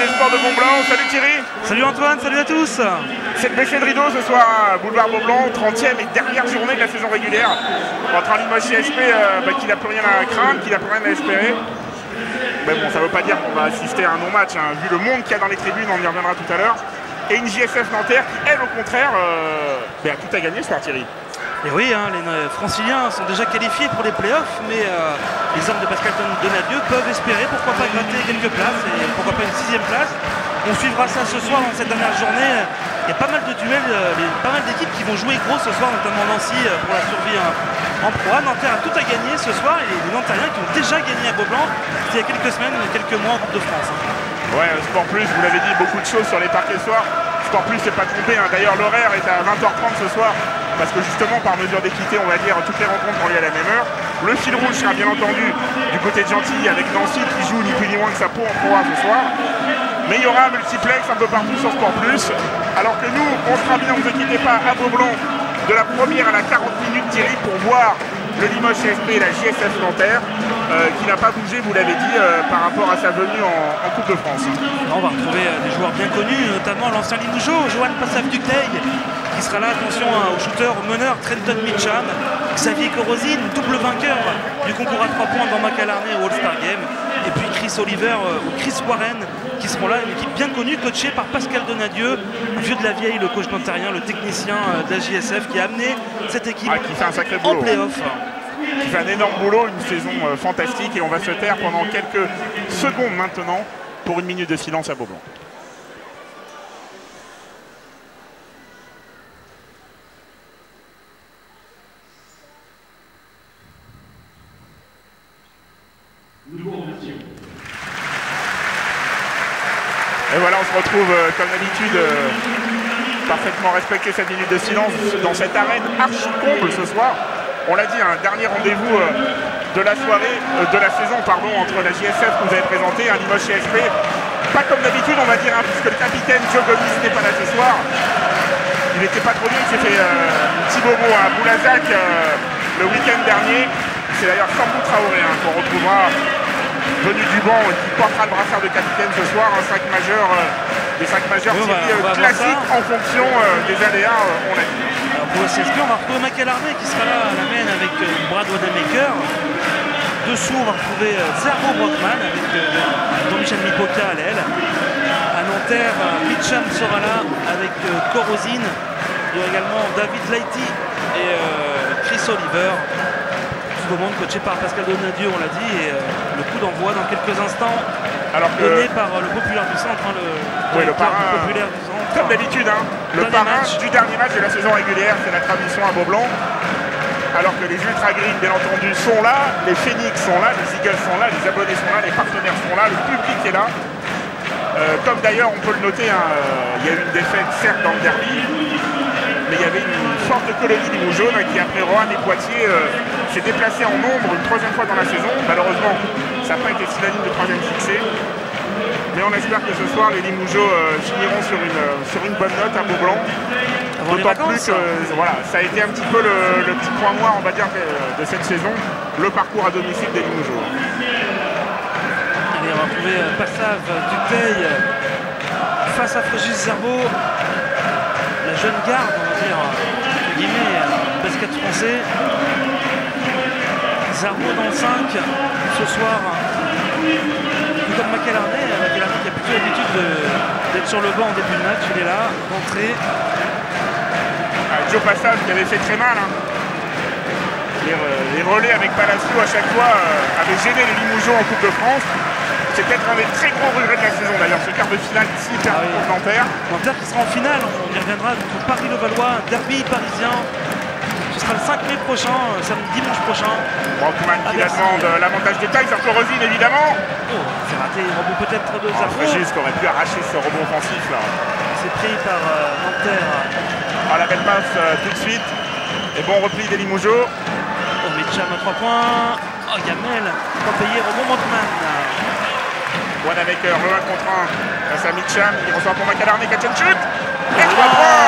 des sports de Mont-Blanc. Salut Thierry. Salut Antoine, salut à tous. C'est le bêcher de rideau ce soir à Boulevard Beaublanc, 30e et dernière journée de la saison régulière. Entre un Limoges CSP qui n'a plus rien à craindre, qui n'a plus rien à espérer. Mais bon, ça ne veut pas dire qu'on va assister à un non-match, hein, vu le monde qu'il y a dans les tribunes, on y reviendra tout à l'heure. Et une JSF Nanterre qui, elle, au contraire, a tout à gagner ce soir, Thierry. Et oui, hein, les franciliens sont déjà qualifiés pour les playoffs, mais les hommes de Pascal Donadieu peuvent espérer, pourquoi pas gratter quelques places, et pourquoi pas une 6e place. On suivra ça ce soir dans cette dernière journée. Il y a pas mal de duels, pas mal d'équipes qui vont jouer gros ce soir, notamment Nancy pour la survie en proie. Nanterre a tout à gagner ce soir, et les Nantériens qui ont déjà gagné à Beaublanc il y a quelques semaines, quelques mois en Coupe de France. Ouais, Sport Plus, vous l'avez dit, beaucoup de choses sur les parquets ce soir. Sport Plus, c'est pas trompé, hein. D'ailleurs l'horaire est à 20h30 ce soir, parce que justement par mesure d'équité, on va dire, toutes les rencontres ont lieu à la même heure. Le fil rouge sera bien entendu du côté de Gentilly avec Nancy qui joue ni plus ni moins que sa peau en proie ce soir. Mais il y aura un multiplex un peu partout sur Sport Plus. Alors que nous, on sera bien, ne vous inquiétez pas, à Beaublanc, de la première à la 40 minutes, Thierry, pour voir le Limoges CSP et la JSF Nanterre, qui n'a pas bougé, vous l'avez dit, par rapport à sa venue en Coupe de France. On va retrouver des joueurs bien connus, notamment l'ancien Limougeot, Johan Passav-Ducteil, qui sera là, attention, au shooter, au meneur, Trenton Mitcham, Xavier Corosine, double vainqueur du concours à 3 points dans Macalarné au All-Star Game, et puis Chris Oliver ou Chris Warren, qui seront là, une équipe bien connue, coachée par Pascal Donadieu, un vieux de la vieille, le coach nanterrien, le technicien de la JSF, qui a amené cette équipe qui fait un sacré boulot, en play-off. Qui fait un énorme boulot, une saison fantastique, et on va se taire pendant quelques secondes maintenant pour une minute de silence à Beaublanc. Et voilà, on se retrouve comme d'habitude, parfaitement respecter cette minute de silence dans cette arène archi-comble ce soir. On l'a dit, un dernier rendez-vous de la soirée, de la saison, pardon, entre la JSF que vous avez présenté, un Limoges CSP. Pas comme d'habitude, on va dire, hein, puisque le capitaine Joe Gomis n'est pas là ce soir. Il n'était pas trop bien, il s'est fait un petit bobo à Boulazac le week-end dernier. C'est d'ailleurs Sambou Traoré qu'on retrouvera venu du banc et qui portera le brassard de capitaine ce soir, un 5 majeur, des 5 majeurs classiques en fonction des aléas, on l'a dit. Alors pour le CSP, on va retrouver Macalarné qui sera là à la main avec Brad Wanamaker. Dessous, on va retrouver Zerbo Brockman avec Jean-Michel Mipoca à l'aile. À Nanterre, Mitcham sera là avec Corosine. Il y aura également David Laity et Chris Oliver. Tout le monde coaché par Pascal Donadieu, on l'a dit, et le coup d'envoi dans quelques instants, donné par le populaire du centre, le parrain populaire du centre. Comme d'habitude, le parrain du dernier match de la saison régulière, c'est la tradition à Beaublanc. Alors que les Ultra Green, bien entendu, sont là, les Phoenix sont là, les Eagles sont là, les abonnés sont là, les partenaires sont là, le public est là. Comme d'ailleurs, on peut le noter, il y a eu une défaite, certes, dans le derby, mais il y avait une forte colonie Limougeaune qui, après Roanne et Poitiers, s'est déplacée en nombre une 3e fois dans la saison. Malheureusement, ça n'a pas été synonyme de 3e succès. Mais on espère que ce soir, les Limougeaux finiront sur une bonne note à Beaublanc. D'autant plus que voilà, ça a été un petit peu le petit point noir, on va dire, de cette saison, le parcours à domicile des Limougeaux. Allez, on va retrouver Passav Ducteil face à Fréjus Zerbo. La jeune garde, on va dire, entre guillemets, basket français. Zerbo dans le 5 ce soir. Tout comme Macalarné qui a plutôt l'habitude d'être sur le banc en début de match, il est là, d'entrée. Joe Passav qui avait fait très mal. Les relais avec Palacio à chaque fois avaient gêné les Limougeaux en Coupe de France. C'est peut-être un des très gros regrets de la saison d'ailleurs, ce quart de finale si perdu pour Nanterre. Nanterre qui sera en finale, on y reviendra, contre Paris-Levallois, derby parisien. Ce sera le 5 mai prochain, dimanche prochain. Brockman qui la demande l'avantage de taille sur Corosine évidemment. Oh, c'est raté, rebond peut-être de Zerbo. Fréjus qui aurait pu arracher ce rebond offensif là. C'est pris par Nanterre. La belle passe tout de suite. Et bon repli des Limougeaux. Oh, Mitcham à 3 points. Oh, Gamel, pas payé, rebond Brockman. Wanamaker, le 1 contre 1 face à Mitcham qui reçoit pour Macalarné, catch and shoot. Et 3 points.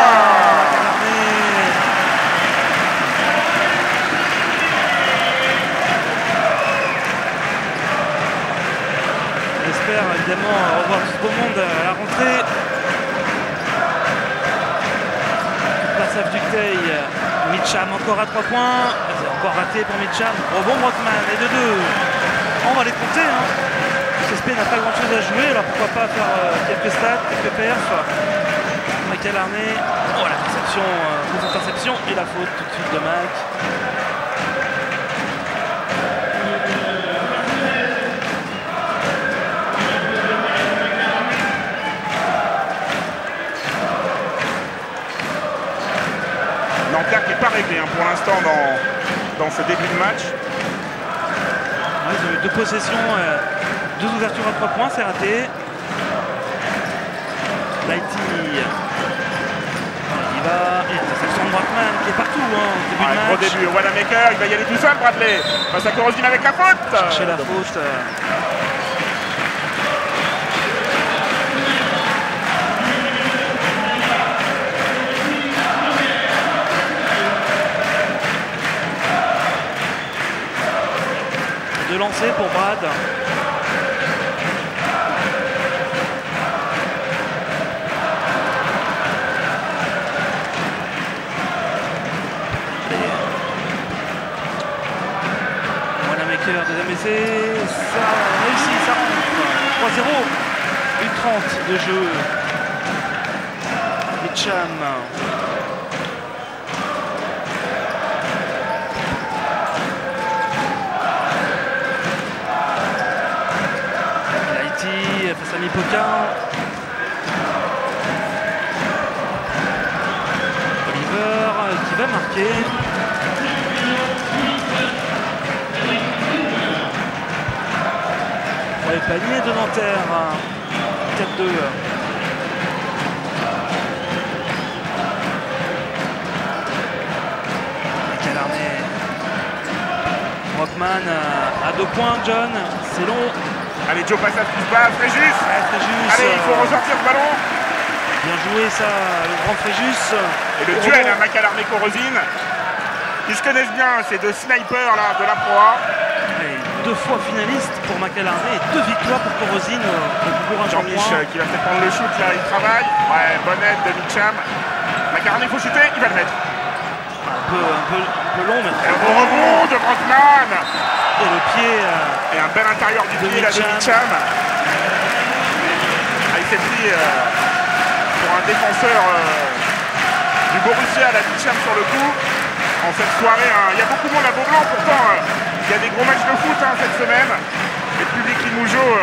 On espère évidemment revoir tout ce beau monde à la rentrée. Passage Ducteil, Mitcham encore à 3 points. C'est encore raté pour Mitcham. Rebond Brockman et de 2. On va les compter. Hein. Le CSP n'a pas grand chose à jouer, alors pourquoi pas faire quelques stats, quelques perfs. McAlarney. Oh la interception, grosse interception et la faute tout de suite de Mac. Nanterre qui n'est pas réglé hein, pour l'instant dans ce début de match. Ouais, ils ont eu 2 possessions, 2 ouvertures à 3 points, c'est raté. Lighty. Il va. Et interception de Brockman qui est partout hein, au début de match. Gros début, Wanamaker, il va y aller tout seul, Bradley. Face à Korozine avec la faute. Chercher la faute. De lancer pour Brad. Wanamaker, deuxième essai, ça réussit, ça rentre. 3-0, 1:30 de jeu. Mitcham. Face à Mipoka. Oliver qui va marquer. Ouais, panier de Nanterre. 4-2. McAlarney. Brockman à 2 points, John. C'est long. Allez, Joe Passage qui se bat, Fréjus. Ouais, Fréjus. Allez, il faut ressortir le ballon. Bien joué ça, le grand Fréjus. Et le duel à McAlarney-Korozine. Ils se connaissent bien, ces 2 snipers là de la Pro A. 2 fois finaliste pour McAlarney et 2 victoires pour Korozine au concours Jean-Mich qui va peut-être prendre le shoot là, il travaille. Ouais, bonne aide de Mitcham. McAlarney, il faut shooter, il va le mettre. Un peu long, mais. Et un bon rebond de Brockman. Et le pied. Et un bel intérieur du pied là de Mitcham. Ah, il s'est pris pour un défenseur du Borussia, la Mitcham sur le coup. En cette soirée, il y a beaucoup de monde à Beaublanc, pourtant il y a des gros matchs de foot cette semaine. Et le public Limougeot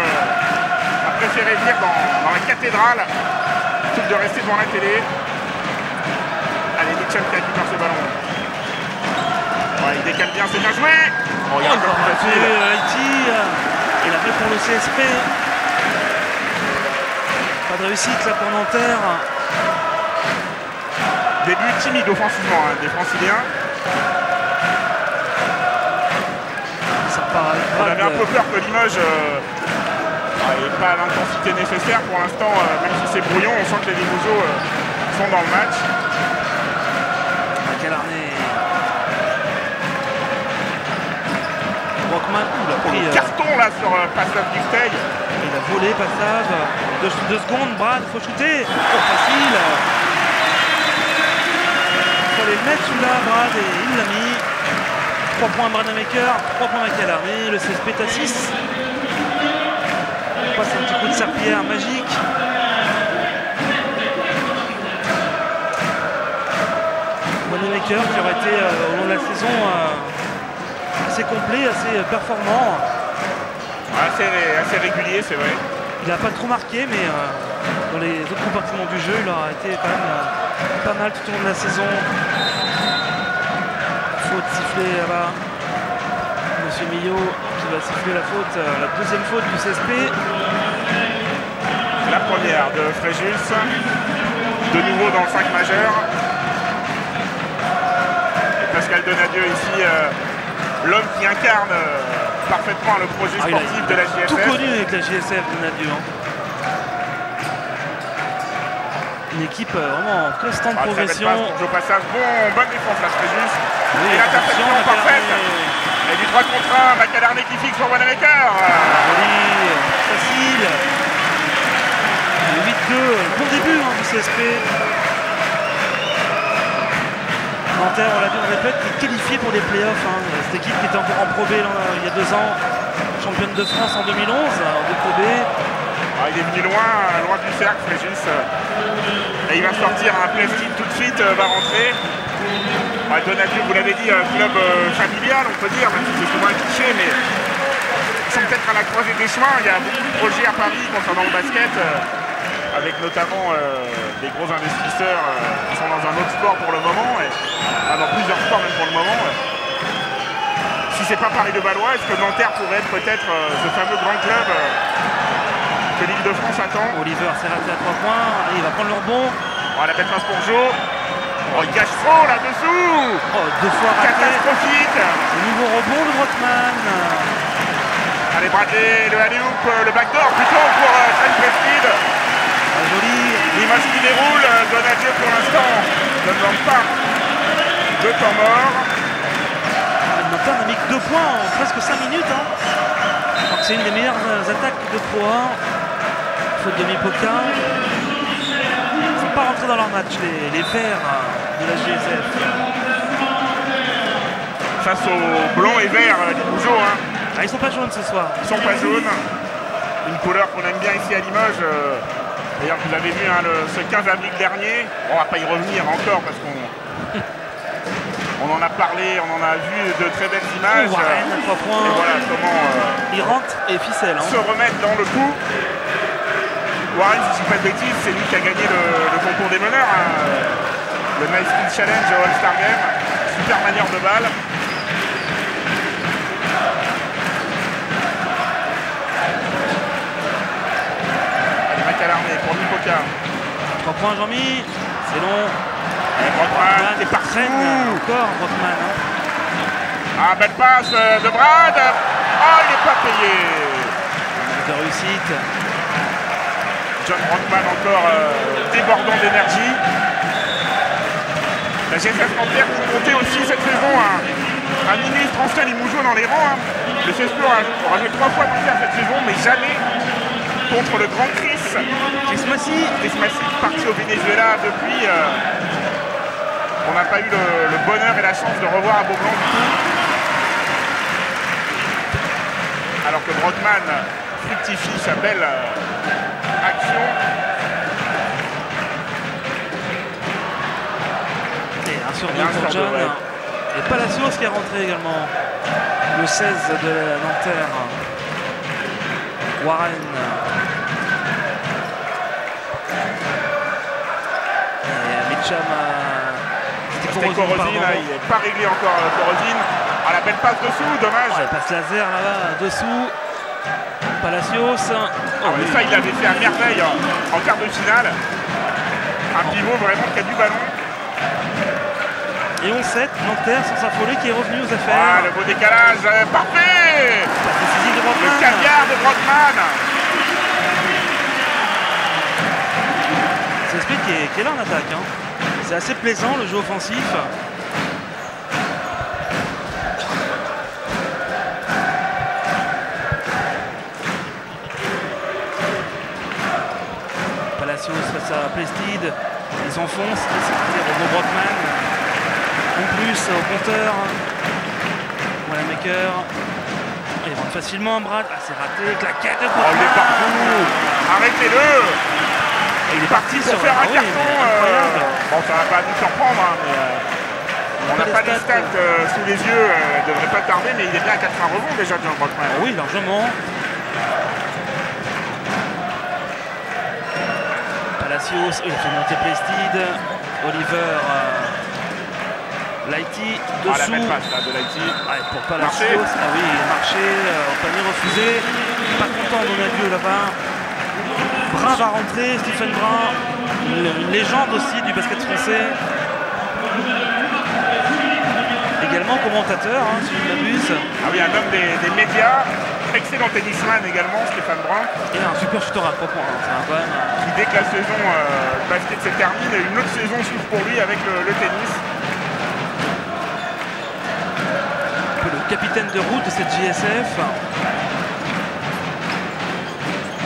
a préféré venir dans la cathédrale plutôt que de rester devant la télé. Allez, Mitcham qui récupère ce ballon. Ouais, il décale bien, c'est bien joué. Oh, il y a encore un facile. Il a fait pour le CSP. Pas de réussite là pour Nanterre. Début timide offensivement des Franciliens. Ça part on avait un peu peur que Limoges n'ait pas l'intensité nécessaire pour l'instant, même si c'est brouillon, on sent que les Limougeaux sont dans le match. McAlarney. Brockman, il a pris carton là sur Passage Ducteil. Il a volé Passage. 2 secondes, Brad, faut shooter. Oh, facile. Il fallait le mettre celui-là, Brad, et il l'a mis. 3 points Wanamaker, 3 points McAlarney, le CSP est à 6. On passe un petit coup de serpillière magique. Wanamaker qui aurait été au long de la saison assez complet, assez performant. Assez régulier, c'est vrai. Il n'a pas trop marqué, mais dans les autres compartiments du jeu, il aura été quand même pas mal tout au long de la saison. Faute sifflée là-bas. Monsieur Millot qui va siffler la faute, la deuxième faute du CSP. La première de Fréjus. De nouveau dans le 5 majeur. Et Pascal Donadieu ici, l'homme qui incarne parfaitement le projet sportif de la JSF. Tout connu avec la JSF, Donadieu. Une équipe vraiment en constante progression. Joe Passage, bonne défense là, Fréjus. Oui, et l'interception parfaite. Et du 3 contre 1, McAlarney qui fixe pour Wanamaker. Joli, facile. bon début du CSP. Nanterre, on l'a vu, on répète, est qualifié pour les playoffs. Cette équipe qui était encore en Pro B il y a 2 ans, championne de France en 2011, de Pro B. Il est venu loin du cercle, Fréjus. Et il va sortir un Plestin tout de suite, va rentrer. Donadieu, vous l'avez dit, un club familial, on peut dire, même si c'est souvent un cliché, mais ils sont peut-être à la croisée des chemins. Il y a beaucoup de projets à Paris concernant le basket, avec notamment des gros investisseurs qui sont dans un autre sport pour le moment, et dans plusieurs sports même pour le moment. Si c'est pas Paris de Valois, est-ce que Nanterre pourrait être peut-être ce fameux grand club que l'Île-de-France attend? Oliver s'est raté à 3 points, il va prendre le rebond. La belle passe pour Joe. Il gâche trop là-dessous. 2 fois raté. Catastrophique. Le nouveau rebond de Brockman. Allez, Bradley, le alley-oop, le backdoor plutôt pour Trent Prested. Joli. L'image qui déroule, Donadieu pour l'instant ne demande pas de temps mort. Nanterre n'a mis que 2 points en presque 5 minutes. Alors que c'est une des meilleures attaques de Pro 1. Faute de Mipoka. Ils ne sont pas rentrés dans leur match, les Verts de la GSF. Face aux blancs et verts des Bougeaux. Ils sont pas jaunes ce soir. Ils sont pas jaunes. Une couleur qu'on aime bien ici à Limoges. D'ailleurs, vous avez vu ce 15 avril dernier. On va pas y revenir encore parce qu'on on en a parlé, on en a vu de très belles images. Warren, 3 points. Et voilà comment il rentre et ficelle. Se remettre dans le coup. Warren, si je ne dis pas de bêtises, c'est lui qui a gagné le concours des meneurs. Le Nice Skill Challenge au All-Star Game. Super manière de balle. Allez, Macalarmé pour Mipoka. 3 points, Jean-Mi. C'est long. Et Brockman qui est partout. Encore Brockman. Belle passe de Brad. Il n'est pas payé. De réussite. John Brockman encore débordant d'énergie. La GSF Nanterre vous comptez aussi cette saison un ministre ancien Limougeau dans les rangs. Le CSP aura joué 3 fois Nanterre cette saison, mais jamais contre le grand Chris Massy, parti au Venezuela depuis. On n'a pas eu le bonheur et la chance de revoir à Beaublanc du tout. Alors que Brockman fructifie sa belle action. Et 1 sur 2 pour John. Et Palacios qui est rentré également. Le 16 de Nanterre. Warren. Et Mitcham. C'était Corosine, il n'est pas réglé encore Corosine. La belle passe dessous, dommage. Il passe laser là-bas, dessous. Palacios. Mais ça, il l'avait fait à merveille en quart de finale. Un pivot vraiment qui a du ballon. Et 11-7, Nanterre sans s'affoler qui est revenu aux affaires. Le beau décalage, parfait. Le caviar de Brockman. C'est CSP qui est là en attaque. C'est assez plaisant le jeu offensif. Palacios face à Plested. Ils s'enfoncent. C'est Robo Brockman. En plus au compteur. Wanamaker. Ils rentrent facilement Brad. C'est raté. Claquette de Brockman. Il est partout. Arrêtez-le. Il est parti sur faire un carton. Bon, ça va pas nous surprendre, mais on n'a pas les stats sous les yeux. Il ne devrait pas tarder, mais il est bien à 80 rebonds déjà, John Brockman. Oui, largement. Palacios, il fait monter Plested. Oliver Lighty dessous. La belle passe là, de Lighty. Pour Palacios. Oui, il a marché. Panier refusé. Pas content Donadieu là-bas. Brun va rentrer, Stephen Brun, une légende aussi du basket français. Également commentateur, si je ne m'abuse. Oui, un homme des médias, excellent tennisman également, Stéphane Brun. Et un super shooter à 3 points. Quand même. Qui, dès que la saison basket se termine, une autre saison s'ouvre pour lui avec le tennis. Le capitaine de route de cette JSF.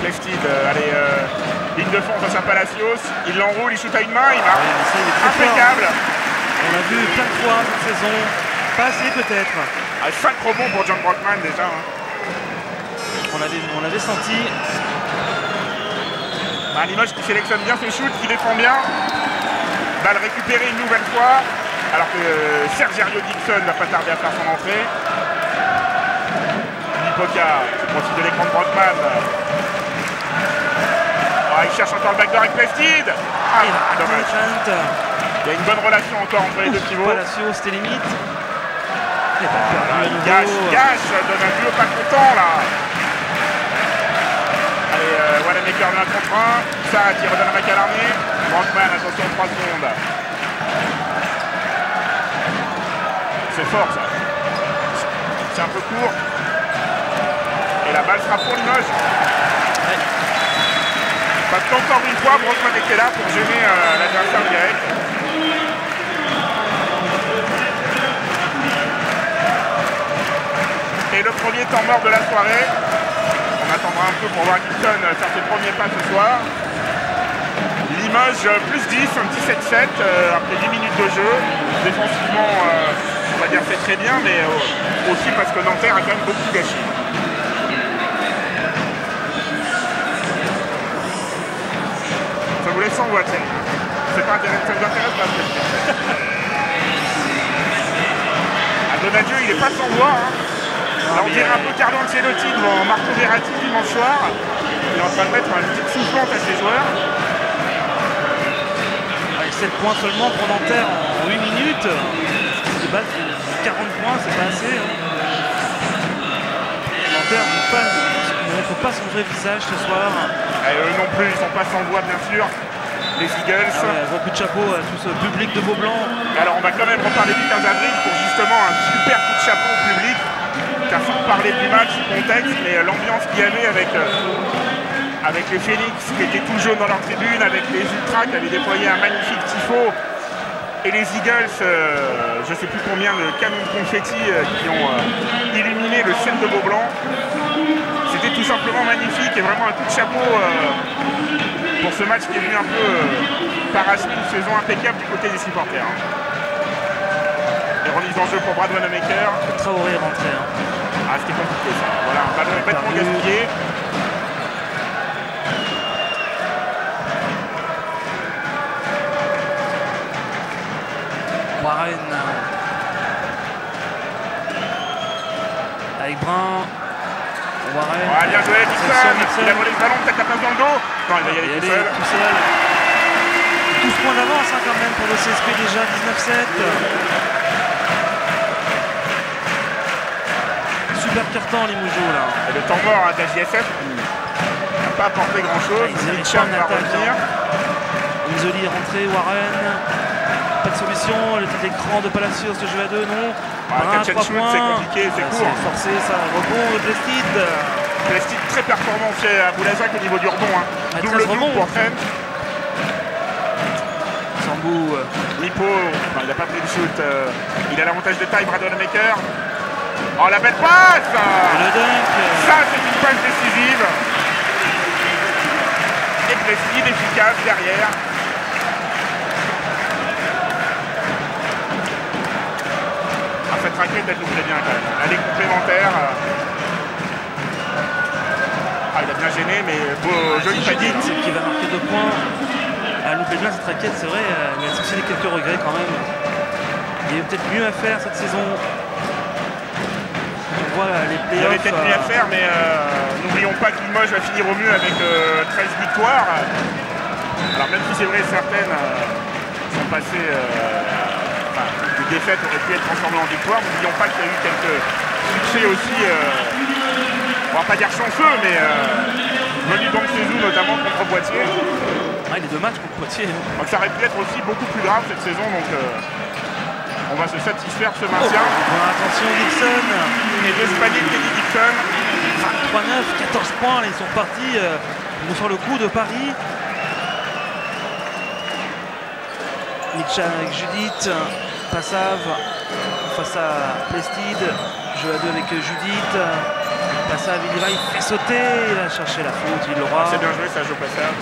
Plested, allez, Ligne de fond face à Palacios. Il l'enroule, il shoot à une main, il marque. Ouais, ça, il est très Impeccable. fort. On l'a vu plein de fois cette saison. Pas assez peut-être. 5 rebonds pour John Brockman déjà. Hein. On l'avait senti. Limoges qui sélectionne bien ses shoots, qui défend bien. Balle récupérée une nouvelle fois. Alors que Sergio Dixon va pas tarder à faire son entrée. Mipoka qui profite de l'écran de Brockman. Il cherche encore le backdoor avec Plested. Dommage. Il y a une bonne relation encore entre les deux pivots. Palacios, c'était limite. Il gâche, donne un duo pas content là. Allez, Wanamaker 1 contre 1. Ça qui redonne à McAlarney. Brockman, attention, 3 secondes. C'est fort ça. C'est un peu court. Et la balle sera pour Limoges. Parce qu'encore une fois, Brockman était là pour gêner l'adversaire direct. Et le premier temps mort de la soirée. On attendra un peu pour voir Gibson faire ses premiers pas ce soir. Limoges plus 10, un 17-7 après 10 minutes de jeu. Défensivement, on va dire c'est très bien, mais aussi parce que Nanterre a quand même beaucoup gâché. Ça vous laisse sans voix, c'est pas intéressant, ça vous intéresse pas. Donadio, il est pas sans voix. Hein. Là, on dirait un peu Carlo Ancelotti devant Marco Verratti dimanche soir. Il est en train de mettre une petite soufflante à ses joueurs. Avec 7 points seulement pour Nanterre en 8 minutes. De base, 40 points, c'est pas assez. Hein. Nanterre, il ne faut pas son vrai visage ce soir. Et eux non plus, ils sont pas sans voix, bien sûr. Les Eagles. Beaucoup de chapeau à tout ce public de Beaublanc. Alors, on va quand même reparler du 15 avril pour justement un super coup de chapeau au public. Car sans parler du match, du contexte, mais l'ambiance qu'il y avait avec les Phoenix qui étaient tout jaunes dans leur tribune, avec les Ultras qui avaient déployé un magnifique tifo, et les Eagles, je ne sais plus combien de canons de confetti qui ont illuminé le ciel de Beaublanc. C'était tout simplement magnifique et vraiment un coup de chapeau pour ce match qui est venu un peu parachever une saison impeccable du côté des supporters. Hein. Et remise en jeu pour Brad Wanamaker. Traoré est rentré. Hein. Ah, c'était compliqué ça. Voilà, un ballon complètement gaspillé. Warren. Avec Brun. Warren. Ouais, bien joué, Dixon. Il a volé le ballon, peut-être la passe dans le dos. Non, il va y aller tout seul. 12 points d'avance hein, quand même pour le CSP déjà, 19-7. Super carton les Mougeaux là. Et le temps mort hein, de la JSF n'a pas apporté grand chose. Mitchell va revenir. Inzoli est rentré, Warren. Pas de solution, l'écran de Palacios, le jeu à 2, non. Catch and shoot, c'est compliqué, c'est court. C'est forcé ça, rebond de Plested. Plested très performant fait à Boulazac au niveau du rebond. Hein. Double pour Trent. Sambou. Lipo, il n'a pas pris le shoot. Il a l'avantage de taille, Brad Wanamaker. Oh la belle passe. Et le dunk. Ça c'est une passe décisive. Et Plested efficace derrière. Cette raquette elle nous plaît bien quand même. Elle est complémentaire. Ah il a bien gêné mais beau, joli panique. Qui va marquer 2 points. Elle nous plaît bien cette raquette, c'est vrai, mais elle a suscité quelques regrets quand même. Il y avait peut-être mieux à faire cette saison. On voit les playoffs. Il y avait peut-être mieux à faire mais n'oublions pas que Limoges va finir au mieux avec 13 victoires. Alors même si c'est vrai certaines sont passées. Les défaites auraient pu être transformées en victoire. N'oublions pas qu'il y a eu quelques succès aussi, on va pas dire chanceux, mais venus donc chez nous, notamment contre Poitiers. Ah, les 2 matchs contre Poitiers. Donc ça aurait pu être aussi beaucoup plus grave cette saison, donc on va se satisfaire de ce maintien. Attention Dixon. Et deux Hispaniques, Teddy Dixon. 23-9, 14 points, là, ils sont partis. Ils vont faire le coup de Paris. Mitchell avec Judith. Passav face à Plested, jeu à 2 avec Judith. Passav il y va, il fait sauter, il va chercher la faute, il l'aura. C'est bien joué ça, joue Passav.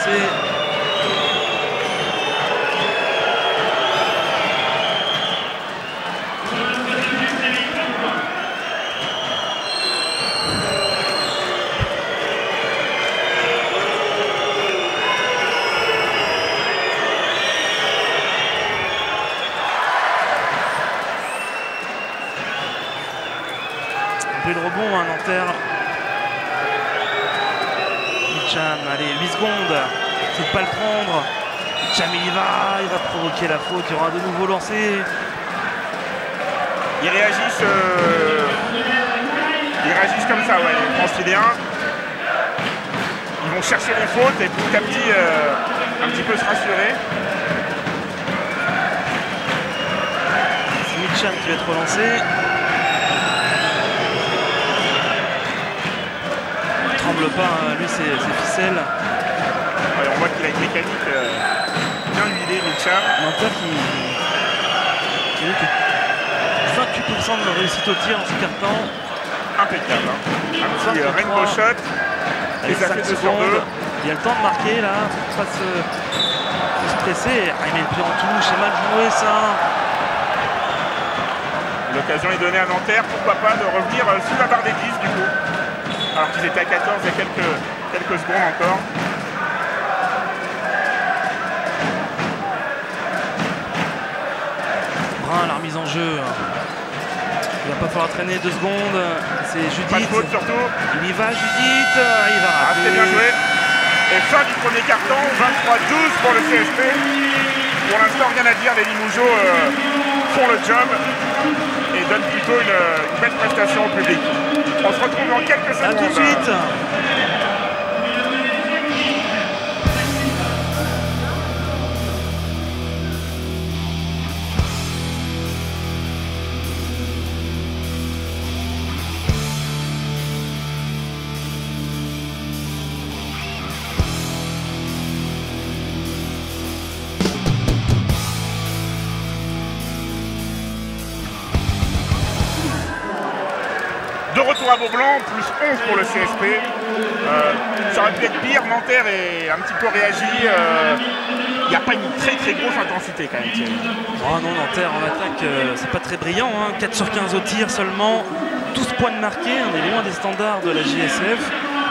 relancer. Le rebond à Nanterre. Mitcham, allez, 8 secondes. C'est de pas le prendre. Mitcham, il va provoquer la faute. Il y aura de nouveau lancé. Ils réagissent comme ça, ouais, les Franciliens. Ils vont chercher les fautes et petit à petit, un petit peu se rassurer. C'est Mitcham qui va être relancé. Pas, lui c'est ficelle. Ouais, on voit qu'il a une mécanique bien huilée, Mitcham. Nanterre qui est 28% de réussite au tir en ce quart-temps. Impeccable. Hein. Un petit rainbow shot. Avec 5 secondes. Il y a le temps de marquer là, faut pas se presser. Ah, il met le pied en touche, c'est mal joué ça. L'occasion est donnée à Nanterre, pourquoi pas, de revenir sous la barre des 10 du coup. Alors qu'ils étaient à 14 il y a quelques secondes encore. Brun, la remise en jeu. Il va pas falloir traîner 2 secondes. C'est Judith. Pas de faute surtout. Il y va, Judith. Il va rater. C'est bien joué. Et fin du premier carton, 23-12 pour le CSP. Pour l'instant, rien à dire. Les Limougeaux font le job et donnent plutôt une belle prestation au public. On se retrouve dans quelques secondes. A tout de suite. De retour à Beaublanc, plus 11 pour le CSP. Ça aurait pu être pire, Nanterre est un petit peu réagi. Il n'y a pas une très grosse intensité quand même. Oh non, Nanterre en attaque, c'est pas très brillant. Hein. 4 sur 15 au tir seulement. 12 points de marqués, on est loin des standards de la JSF.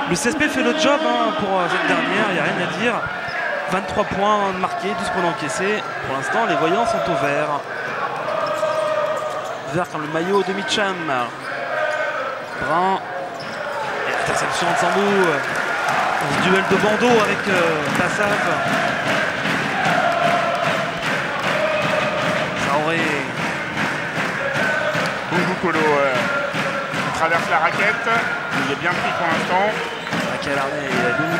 Le CSP fait le job hein, pour cette dernière, il n'y a rien à dire. 23 points marqués, 12 points encaissés. Pour l'instant, les voyants sont au vert. Vert comme le maillot de Mitcham. Brun. Et l'interception de Sambou. Dans ce duel de bandeau avec Passav. Traoré. Bougou traverse la raquette. Il est bien pris pour l'instant. Il y a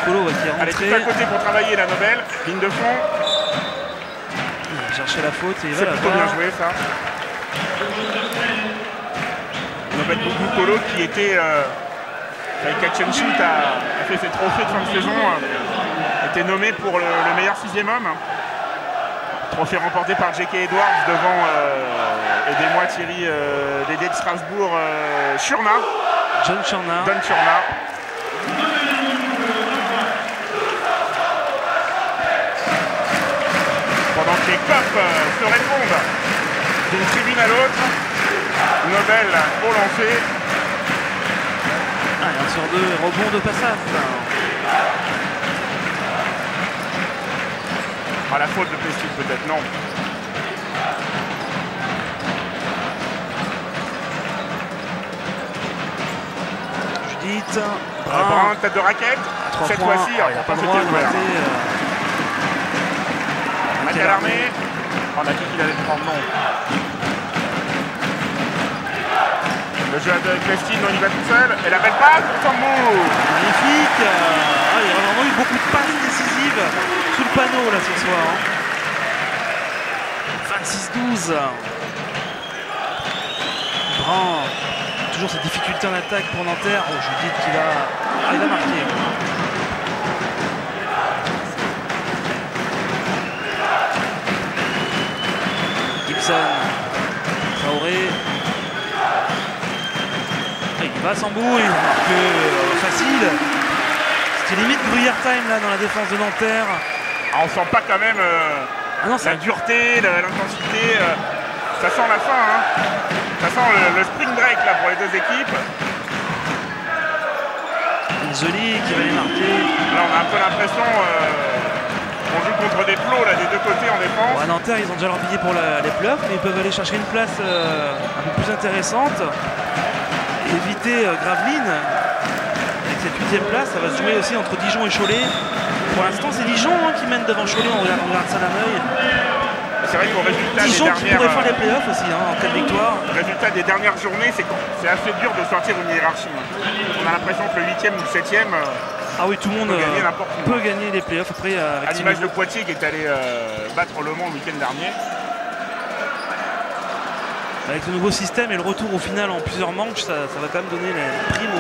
Bougou qui est rentré. Elle est tout à côté pour travailler la Nobel. Ligne de fond. Il va chercher la faute et il va C'est la plutôt voir. bien joué ça. Nobel Bougou qui était avec Catch and Shoot a fait ses trophées de fin de saison, était nommé pour le meilleur 6e homme. Trophée remporté par J.K. Edwards devant aidez-moi Thierry Dédé de Strasbourg, Churna. John Churna. Pendant que les copes se répondent d'une tribune à l'autre, Nobel au lancer. Allez, 1 sur 2, rebond de Passaf. À la faute de Pestic peut-être, non. Judith. Brun, tête de raquette. Cette fois-ci, il n'a pas le droit de rater. Macalarmé. On a dit qu'il allait le prendre, non. Le jeu avec Lestine, on y va tout seul. Et la belle passe pour Sambou. Magnifique. Il y a vraiment eu beaucoup de passes décisives sous le panneau là ce soir. 26-12. Brun. Toujours cette difficulté en attaque pour Nanterre. Oh, Judith qui va. Il va marquer. Gibson. Traoré. Il va Sambou, il marque facile. C'est limite Gruyère time là dans la défense de Nanterre. Ah, on sent pas quand même Ah non, la dureté, l'intensité. Ça sent la fin. Hein. Ça sent le spring break là pour les deux équipes. Zoli qui va les marquer. Là, on a un peu l'impression qu'on joue contre des plots là, des deux côtés en défense. Bon, à Nanterre, ils ont déjà leur billet pour les playoffs, mais ils peuvent aller chercher une place un peu plus intéressante. Et éviter Gravelines. Avec cette 8e place, ça va se jouer aussi entre Dijon et Cholet. Pour l'instant, c'est Dijon qui mène devant Cholet. On regarde ça d'un œil. C'est vrai qu'au résultat Dijon des qui dernières... pourrait faire les playoffs aussi en cas de victoire. Le résultat des dernières journées, c'est assez dur de sortir une hiérarchie. On a l'impression que le 8e ou le 7e ah oui, tout le monde peut gagner les playoffs après. À l'image de Poitiers qui est allé battre Le Mans le week-end dernier. Avec le nouveau système et le retour au final en plusieurs manches, ça va quand même donner la prime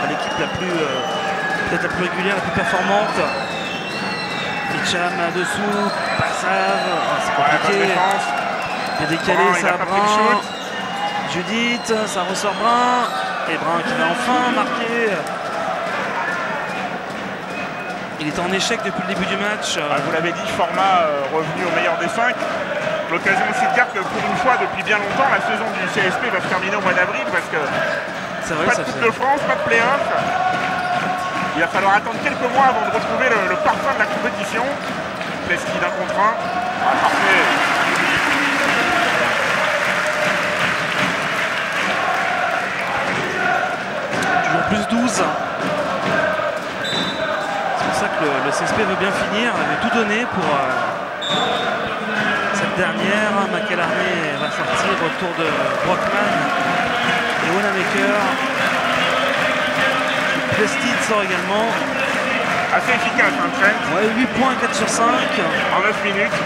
à l'équipe la plus peut-être la plus régulière, la plus performante. Hicham dessous, Passave, c'est compliqué. Il a décalé ça à Brun. Judith, ça ressort Brun. Et Brun qui va enfin marquer. Il était en échec depuis le début du match. Vous l'avez dit, format revenu au meilleur des 5. L'occasion aussi de dire que pour une fois, depuis bien longtemps, la saison du CSP va se terminer au mois d'avril parce que vrai, pas de Coupe de France, pas de play-off. Il va falloir attendre quelques mois avant de retrouver le parfum de la compétition. Plesky d'un contre un. Ah, parfait. Toujours plus 12. C'est pour ça que le CSP veut bien finir. Il veut tout donner pour cette dernière. McElarney va sortir au tour de Brockman et Wanamaker. Plestin sort également. Assez efficace, hein, Trent. Ouais, 8 points, 4 sur 5. En 9 minutes.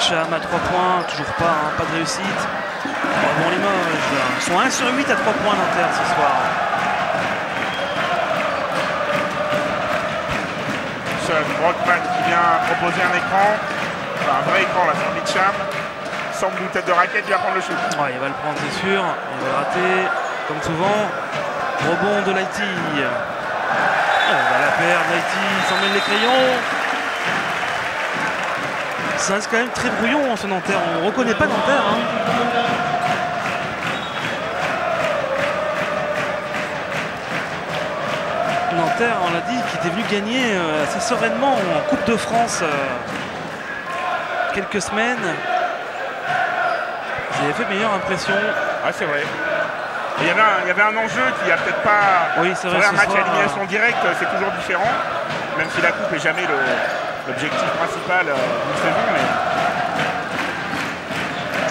Hicham à 3 points, toujours pas de réussite. Bon, Limoges, ils sont 1 sur 8 à 3 points Nanterre ce soir. Brockman qui vient proposer un écran, enfin, un vrai écran là sur Hicham. Semble une tête de raquette, il va prendre le shoot. Ouais, il va le prendre, c'est sûr. Il va le rater, comme souvent. Rebond de Lighty. On va la perdre, Lighty s'emmène les crayons. Ça reste quand même très brouillon ce Nanterre. On ne reconnaît pas Nanterre. Hein. Nanterre, on l'a dit, qui était venu gagner assez sereinement en Coupe de France quelques semaines. Ils avaient fait meilleure impression. Ah, c'est vrai. Il y avait un enjeu qui a peut-être pas... Oui, c'est vrai. Un match à élimination directe, c'est toujours différent. Même si la coupe n'est jamais l'objectif principal d'une saison. Mais...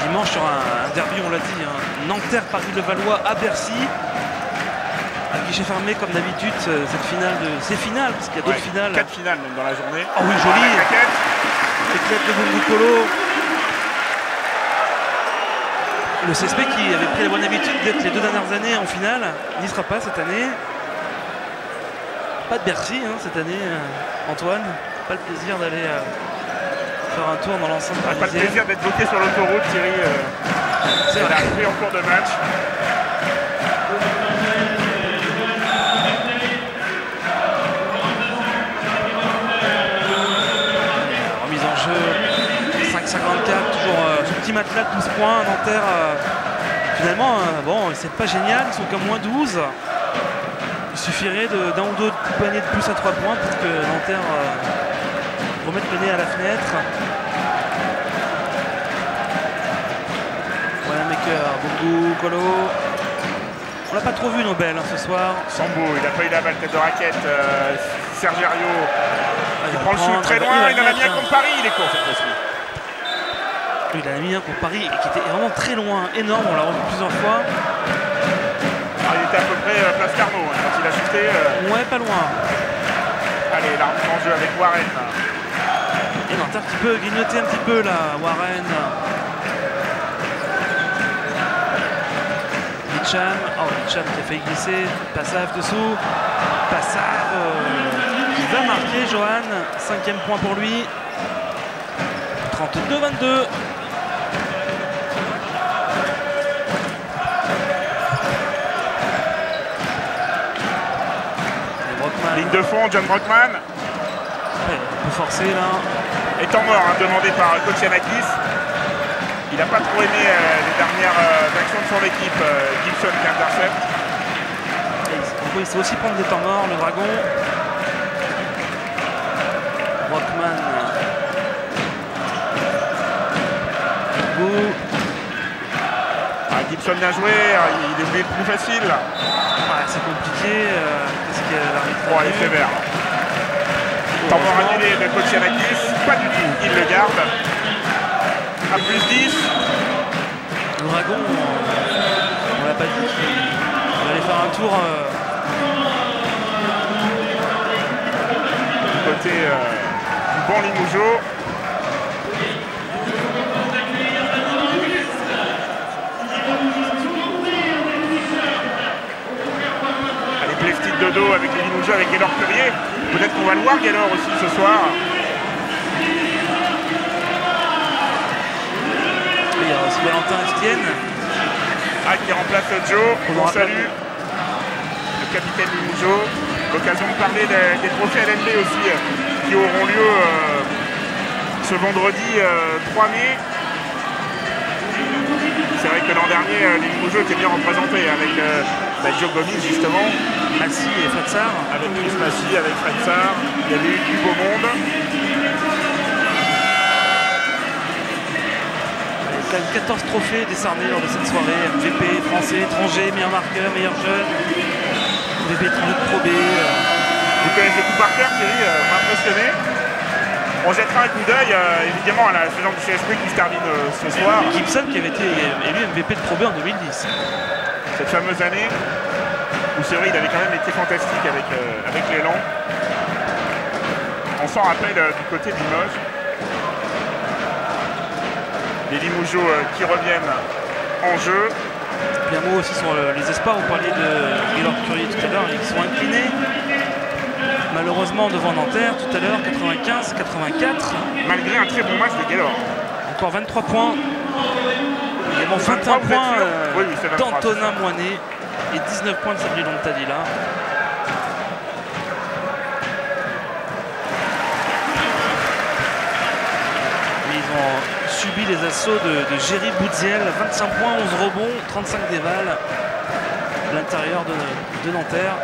Dimanche sur un derby, on l'a dit. Hein. Nanterre-Paris-Levallois à Bercy. À guichet fermé comme d'habitude, cette finale c'est finale parce qu'il y a d'autres finales. 4 finales même dans la journée. Oh oui, joli. Éclate de Bongukolo. Le CSP qui avait pris la bonne habitude d'être les 2 dernières années en finale, n'y sera pas cette année. Pas de Bercy hein, cette année, Antoine. Pas le plaisir d'aller faire un tour dans l'enceinte parisienne. Pas le plaisir d'être bloqué sur l'autoroute, Thierry. C'est arrivé en cours de match. Remise en jeu, 5,54, toujours ce petit matelas de 12 points. Nanterre, finalement, bon, c'est pas génial, ils sont comme moins 12. Il suffirait d'un ou deux paniers de plus à 3 points pour que Nanterre remette le nez à la fenêtre. Wanamaker, Bongo, Colo. On l'a pas trop vu Nobel ce soir. Sambo, il n'a pas eu la balle tête de raquette. Sergerio, il prend le shoot très loin. Il en a mis un contre Paris, il est court cette fois-ci. Il en a mis un contre Paris et qui était vraiment très loin, énorme. On l'a revu plusieurs fois. Il était à peu près place Carnot hein, quand il a shooté. Ouais, pas loin. Allez, l'arme en jeu avec Warren. Et Nanterre qui peut grignoter un petit peu là, Warren. Hicham, Hicham qui a failli glisser. Passave dessous. Passave qui va marquer, Johan. 5e point pour lui. 32-22. Ligne de fond, John Brockman. Ouais, un peu forcé là. Et temps mort, hein, demandé par coach Yanakis. Il n'a pas trop aimé les dernières actions de son équipe, Gibson qui intercepte. Il sait aussi prendre des temps morts, le Dragon. Brockman. Gibson bien joué, il est plus facile. Ouais, c'est compliqué. Qu'est-ce que l'arbitre a dit ? Sévère. Temps mort annulé de coach Yanakis. Pas du tout, il le garde. À plus 10. Le Dragon, on l'a pas dit, il va aller faire un tour. Du côté du bon Limougeot. Allez, Plestic de dos avec les Limougeot, avec Gaylor Currier. Peut-être qu'on va le voir Gaylor aussi ce soir. Il y a aussi Valentin Estienne. Qui remplace Joe, on salue le capitaine Limougeot. L'occasion de parler des trophées LNB aussi qui auront lieu ce vendredi 3 mai. C'est vrai que l'an dernier, les Limougeot étaient bien représentés avec Joe Gomis justement. Massy et Fred Sarr. Avec Chris Massy, avec Fred Sarr. Il y avait eu du beau monde. 14 trophées décernés lors de cette soirée. MVP, français, étranger, meilleur marqueur, meilleur jeune. MVP 32 Pro B. Vous connaissez tout par cœur, Thierry, m'a impressionné. On jettera un coup d'œil évidemment à la saison du CSP qui se termine ce soir. Gibson qui avait été élu MVP de Pro B en 2010. Cette fameuse année où c'est vrai il avait quand même été fantastique avec l'élan. On s'en rappelle du côté de Limoges. Les Limougeot qui reviennent en jeu. Puis un mot aussi sur les espoirs. Vous parliez de Gaylor Currier tout à l'heure. Ils sont inclinés malheureusement devant Nanterre tout à l'heure, 95-84. Malgré un très bon match de Gaylor. Encore 23 points. Également 21 points d'Antonin Moinet et 19 points de Sabri Lontadilla. Subi les assauts de Géry Boudziel, 25 points, 11 rebonds, 35 dévals à l'intérieur de Nanterre.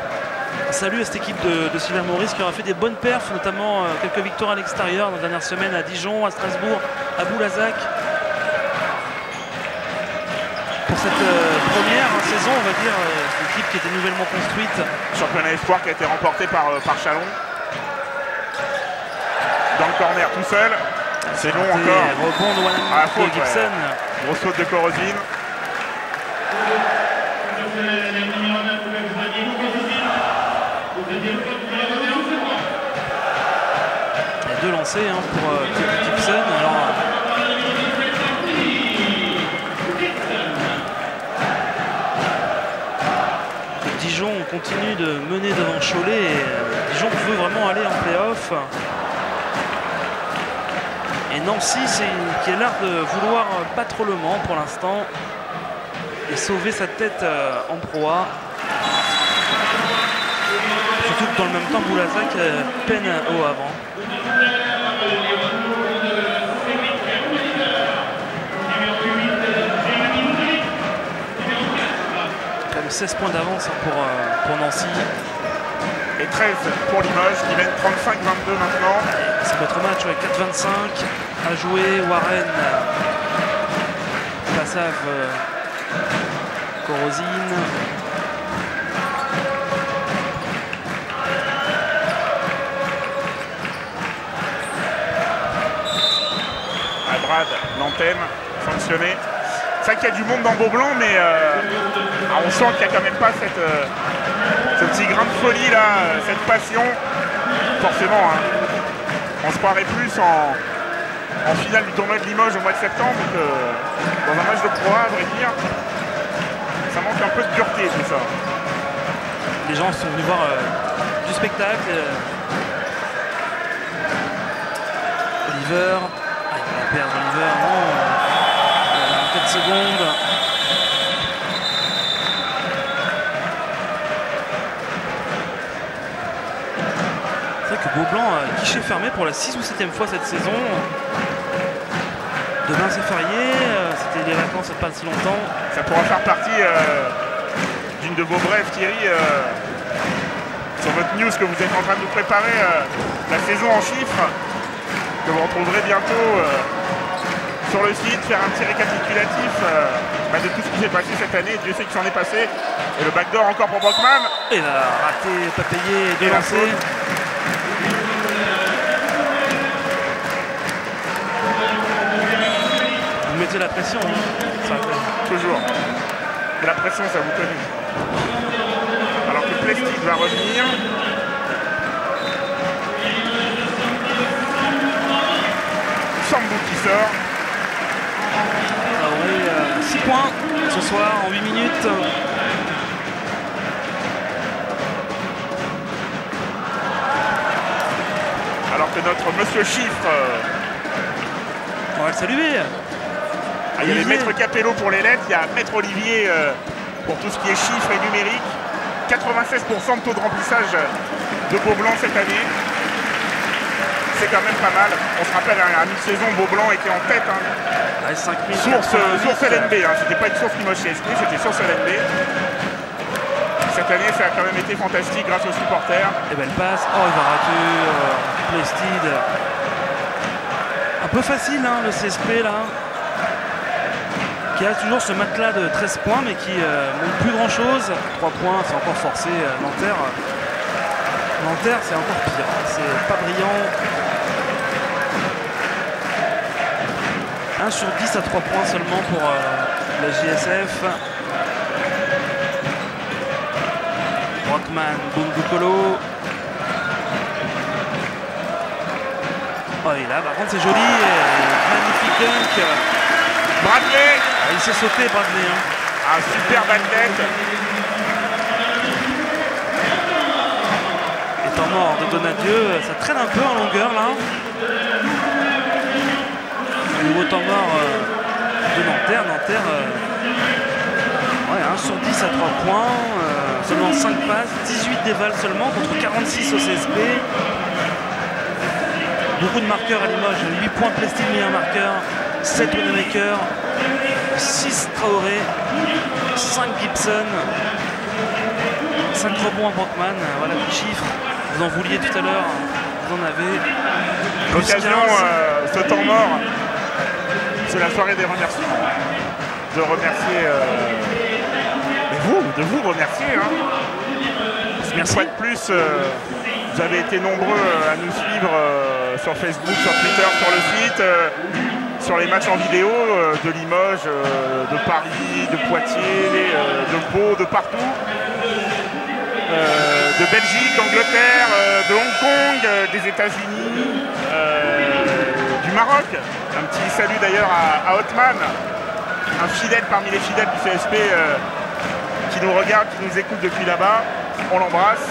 Salut à cette équipe de Sylvain Maurice qui aura fait des bonnes perfs, notamment quelques victoires à l'extérieur dans la dernière semaine à Dijon, à Strasbourg, à Boulazac. Pour cette première saison, on va dire, cette équipe qui était nouvellement construite. Championnat espoir qui a été remporté par Chalon. Dans le corner tout seul. C'est long encore. Rebond de Gibson. Ouais. Grosse faute de Corosine. Il y a deux lancers pour Gibson. Alors, Dijon continue de mener devant Cholet. Et Dijon veut vraiment aller en play-off. Et Nancy, qui a l'air de vouloir battre le Mans pour l'instant et sauver sa tête en Pro A. Surtout que dans le même temps, Boulazac peine au avant. Comme 16 points d'avance pour Nancy. Et 13 pour Limoges qui mène 35-22 maintenant. C'est notre match, 4-25 à jouer. Warren, Passave, Corosine. Brad, l'antenne, sanctionné. C'est vrai qu'il y a du monde dans Beaublanc, mais on sent qu'il n'y a quand même pas ce petit grain de folie là, cette passion. Forcément, hein. On se croirait plus en finale du tournoi de Limoges au mois de septembre que dans un match de Pro A, à vrai dire. Ça manque un peu de dureté tout ça. Les gens sont venus voir du spectacle. Oliver. il va perdre Oliver, non. 4 secondes. C'est vrai que Beaublanc a guichet fermé pour la 6e ou 7e fois cette saison. Demain c'est férié, c'était les vacances il n'y a pas si longtemps. Ça pourra faire partie d'une de vos brèves, Thierry, sur votre news que vous êtes en train de nous préparer, la saison en chiffres, que vous retrouverez bientôt sur le site, faire un petit récapitulatif de tout ce qui s'est passé cette année. Dieu sait qu'il s'en est passé. Et le backdoor encore pour Brockman. Et il a raté, pas payé, 2 lancers. Vous mettez la pression, hein. Ça toujours. Mais la pression, ça vous connaît. Alors que Plestic va revenir. Sambou qui sort. Traoré, 6 points ce soir en 8 minutes. Alors que notre monsieur chiffre... on va le saluer. Il y a les maîtres Capello pour les lettres, il y a maître Olivier pour tout ce qui est chiffres et numérique. 96% de taux de remplissage de Beaublanc cette année. C'est quand même pas mal. On se rappelle, à mi-saison, Beaublanc était en tête. Ouais, 5 source LNB, c'était pas une source Limoges CSP, c'était source LNB. Cette année, ça a quand même été fantastique grâce aux supporters. Et belle passe. Oh, il va rater Plested. Un peu facile, le CSP là. Qui a toujours ce matelas de 13 points mais qui montre plus grand chose. 3 points, c'est encore forcé. Nanterre, c'est encore pire. C'est pas brillant. 1 sur 10 à 3 points seulement pour la JSF. Brockman, Bungukolo. Oh, et là, par contre, c'est joli. Magnifique dunk. Bradley. Il s'est sauté, Bradley. Un super bandette. Et temps mort de Donadieu, ça traîne un peu en longueur là. Un nouveau temps mort de Nanterre. Nanterre, 1 sur 10 à 3 points, seulement 5 passes, 18 dévals seulement contre 46 au CSP. Beaucoup de marqueurs à Limoges, 8 points Plestic, meilleur marqueur, 7 Wanamaker, 6 Traoré, 5 Gibson, 5 rebonds à Brockman. Voilà les chiffres, vous en vouliez tout à l'heure, vous en avez. L'occasion, ce temps mort, c'est la soirée des remerciements. De remercier, de vous remercier. Merci. Une fois de plus, vous avez été nombreux à nous suivre sur Facebook, sur Twitter, sur le site, sur les matchs en vidéo de Limoges, de Paris, de Poitiers, de Pau, de partout. De Belgique, d'Angleterre, de Hong Kong, des États-Unis, du Maroc. Un petit salut d'ailleurs à Othman, un fidèle parmi les fidèles du CSP qui nous regarde, qui nous écoute depuis là-bas. On l'embrasse.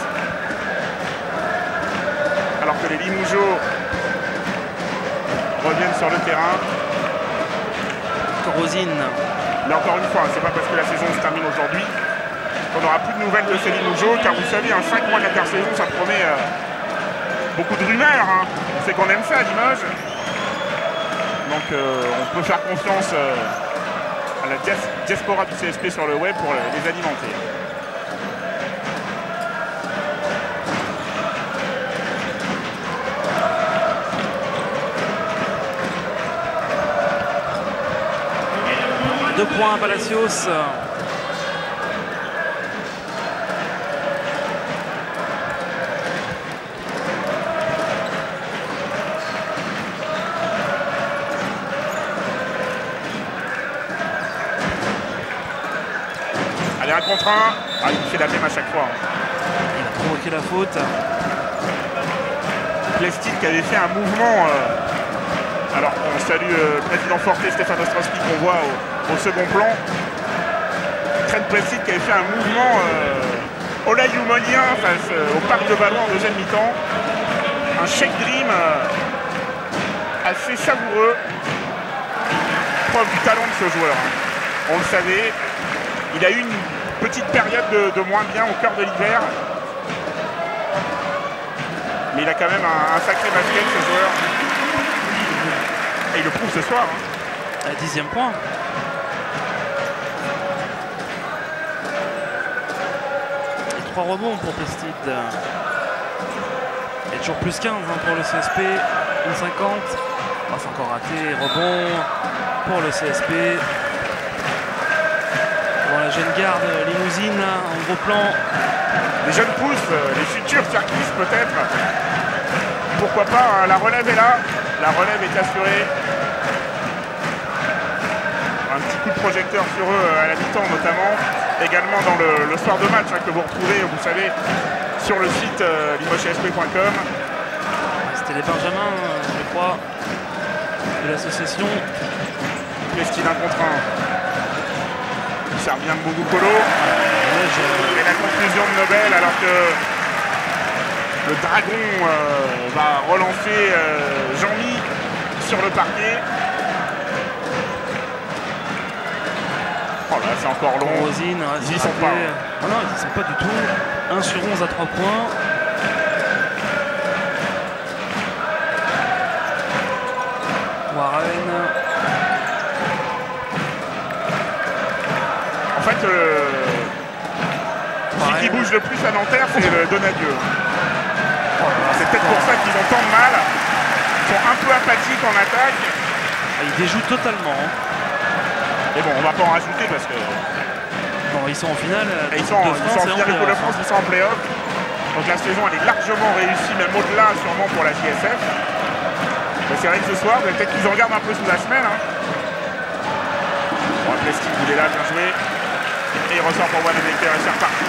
Alors que les Limougeaux reviennent sur le terrain. Corosine. Mais encore une fois, c'est pas parce que la saison se termine aujourd'hui qu'on n'aura plus de nouvelles de ces Limougeaux, car vous savez, 5 mois d'intersaison, ça promet beaucoup de rumeurs. On sait qu'on aime ça à Limoges. Donc on peut faire confiance à la diaspora du CSP sur le web pour les alimenter. Deux points à Palacios. Allez, un contre un. Il fait la même à chaque fois. Il a provoqué la faute. Plestic qui avait fait un mouvement. Alors on salue le président Forté, Stéphane Ostrowski, qu'on voit au second plan. Trent Plestic qui avait fait un mouvement olaïoumonien face au parc de ballon en deuxième mi-temps. Un shake dream assez savoureux. Preuve du talent de ce joueur. On le savait. Il a eu une petite période de moins bien au cœur de l'hiver. Mais il a quand même un sacré basket, ce joueur. Et il le prouve ce soir. À 10e point. Et 3 rebonds pour Pestide. Et toujours plus 15 pour le CSP. Une 50. Oh, c'est encore raté. Rebond pour le CSP. Bon, la jeune garde limousine en gros plan. Les jeunes pousses, les futurs Tcherkis peut-être. Pourquoi pas, hein, la relève est là. La relève est assurée. Un petit coup de projecteur sur eux à la mi-temps notamment. Également dans le soir de match que vous retrouvez, vous savez, sur le site limogesp.com. C'était les Benjamins, je crois, de l'association. Plestide 1 contre 1. Il sert bien de Bougou-Colo. Et la conclusion de Nobel alors que le Dragon va relancer Jean-Mi sur le parquet. Oh là, c'est encore long. Rosine, ils y sont pas. Oh non, ils y sont pas du tout. 1 sur 11 à 3 points. Warren. En fait, celui qui bouge le plus à Nanterre, c'est le Donadieu. C'est peut-être pour ça qu'ils ont tant de mal. Ils sont un peu apathiques en attaque. Ils déjouent totalement. Et bon, on va pas en rajouter parce que... Bon, ils sont en finale. Ils sont en finale de Coupe de France, ils sont en play-off. Donc la saison, elle est largement réussie, même au-delà sûrement pour la JSF. Mais c'est vrai que ce soir, peut-être qu'ils en regardent un peu sous la semelle. Hein. Bon, Plestide, il est là, bien joué. Et il ressort pour Wanamaker et c'est reparti.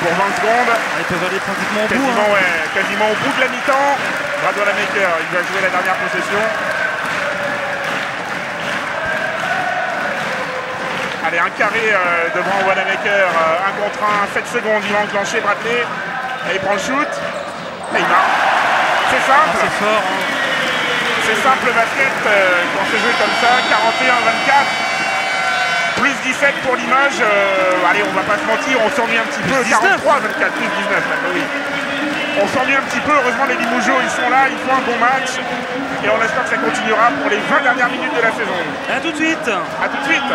Pour 20 secondes. Ils peuvent aller pratiquement au bout. Quasiment au bout de la mi-temps. Brad Wanamaker, il va jouer la dernière possession. Allez, un carré devant Wanamaker, 1 contre 1, 7 secondes, il va enclencher Bradley. Et il prend le shoot. Et il marque. C'est simple. C'est fort. Hein. C'est simple le basket quand c'est joué comme ça. 41-24. Plus 17 pour Limoges. Allez, on va pas se mentir, on s'ennuie un petit peu. 43-24, plus 19 même, oui. On s'ennuie un petit peu. Heureusement, les Limougeaux, ils sont là, ils font un bon match. Et on espère que ça continuera pour les 20 dernières minutes de la saison. A tout de suite. A tout de suite.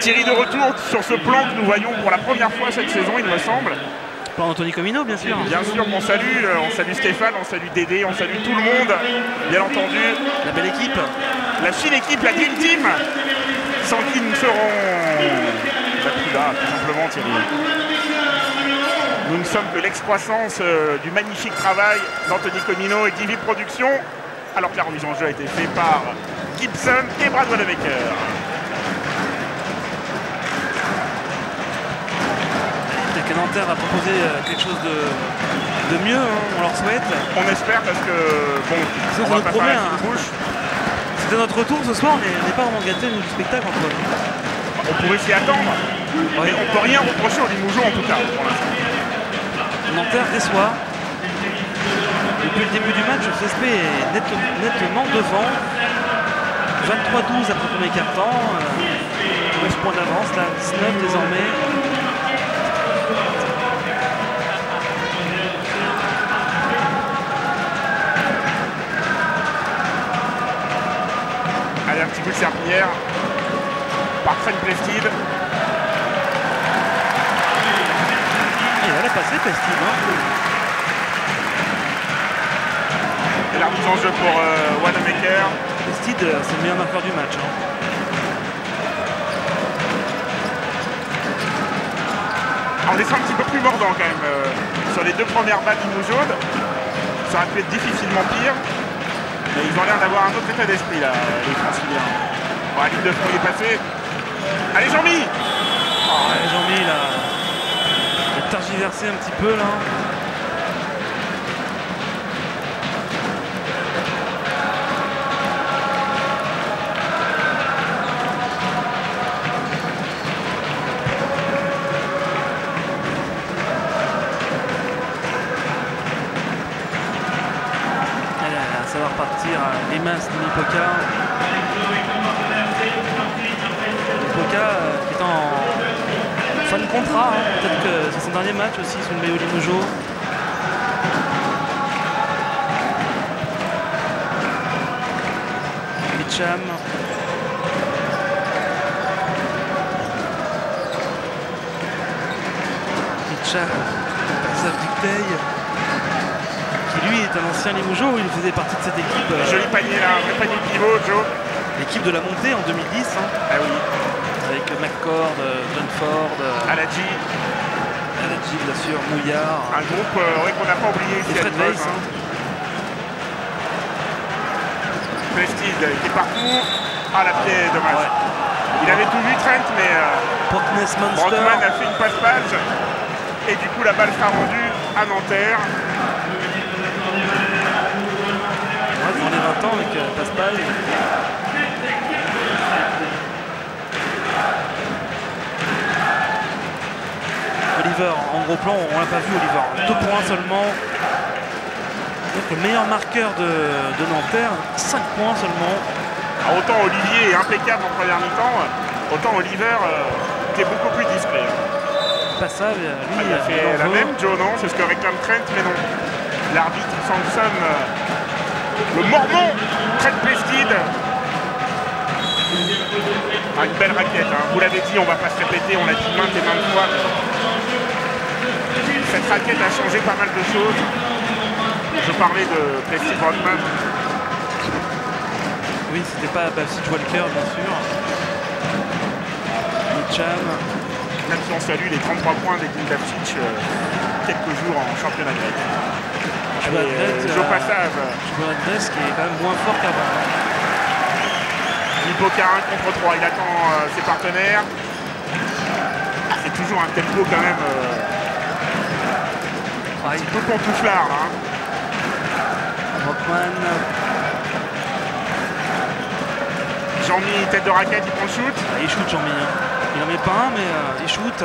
Thierry de retour sur ce plan que nous voyons pour la première fois cette saison, il me semble. Plan Anthony Comino, bien sûr. Bien sûr qu'on salue, on salue Stéphane, on salue Dédé, on salue tout le monde, bien entendu. La belle équipe. La fine équipe, la Dream Team, sans qui nous serons plus là, tout simplement, Thierry. Nous ne sommes que l'excroissance du magnifique travail d'Anthony Comino et d'Ivy Productions, alors que la remise en jeu a été faite par Gibson et Brad Wanamaker. Que Nanterre a proposé quelque chose de mieux, hein, on leur souhaite. On espère parce que, bon, on va pas faire la bouche. C'était notre retour ce soir, mais on n'est pas vraiment gâtés du spectacle entre eux. On pourrait s'y attendre, mais on ne peut rien reprocher aux Limougeaux en tout cas, pour l'instant. Nanterre déçoit. Depuis le début du match, le CSP est nettement devant. 23-12 après le premier quart-temps. 11 points d'avance, là, 19 désormais. Allez, un petit coup de serpillière par Fred Plestide. Il va la passer, Plestide. Hein. Et la remise en jeu pour Wanamaker. Plestide, c'est le meilleur marqueur du match. Hein. On descend un petit peu plus mordant quand même sur les deux premières balles d'Imougeaude. Ça aurait pu être difficilement pire. Mais ils ont l'air d'avoir un autre état d'esprit là, les Franciliens. Bon, la ligne de fond il est passé. Allez Jean-Mi. Oh, Jean-Mi là, il a tergiversé un petit peu là. Ça va repartir à Limas Mipoka. Mipoka qui est en fin de contrat, hein. Peut-être que c'est son dernier match aussi sur le maillot Limoges. Bicham. Bicham. Passe à Ducteil. Lui est un ancien Limogeau, il faisait partie de cette équipe. Joli panier là, un vrai panier de pivot, Joe. L'équipe de la montée en 2010. Hein, ah oui. Avec McCord, Dunford, Aladji, bien sûr, Mouillard. Un groupe qu'on n'a pas oublié ici. Et Fred Weiss. Hein. Prestige qui est partout. Ah la pied, dommage. Ouais. Il avait tout vu Trent, mais Brockman a fait une passe-page. Et du coup la balle sera rendue à Nanterre. Dans les 20 ans avec Pascal. Oliver en gros plan, on l'a pas vu Oliver. 2 points seulement. Donc le meilleur marqueur de Nanterre, 5 points seulement. Alors, autant Olivier est impeccable en première mi-temps, autant Oliver était beaucoup plus discret. Pas ça, lui il a fait la même, Joe, non? C'est ce que réclame Trent, mais non. L'arbitre sanctionne le Mormon Trent Plested. Ah, une belle raquette, hein. Vous l'avez dit, on va pas se répéter, on l'a dit maintes et maintes fois. Cette raquette a changé pas mal de choses. Je parlais de Plested Brockman. Oui, c'était pas Baptiste Walker, bien sûr. Mitcham. Même si on salue les 33 points des Dapsic quelques jours en championnat grec. Joe Passage. Qui est quand même moins fort qu'avant. Mipoka 1 contre 3, il attend ses partenaires. Ah, c'est toujours un tempo quand même un petit peu pantouflard. Hein. Brockman. Jean-Mi, tête de raquette, il prend le shoot. Ah, il shoot Jean-Mi. Hein. Il n'en met pas un, mais il shoot.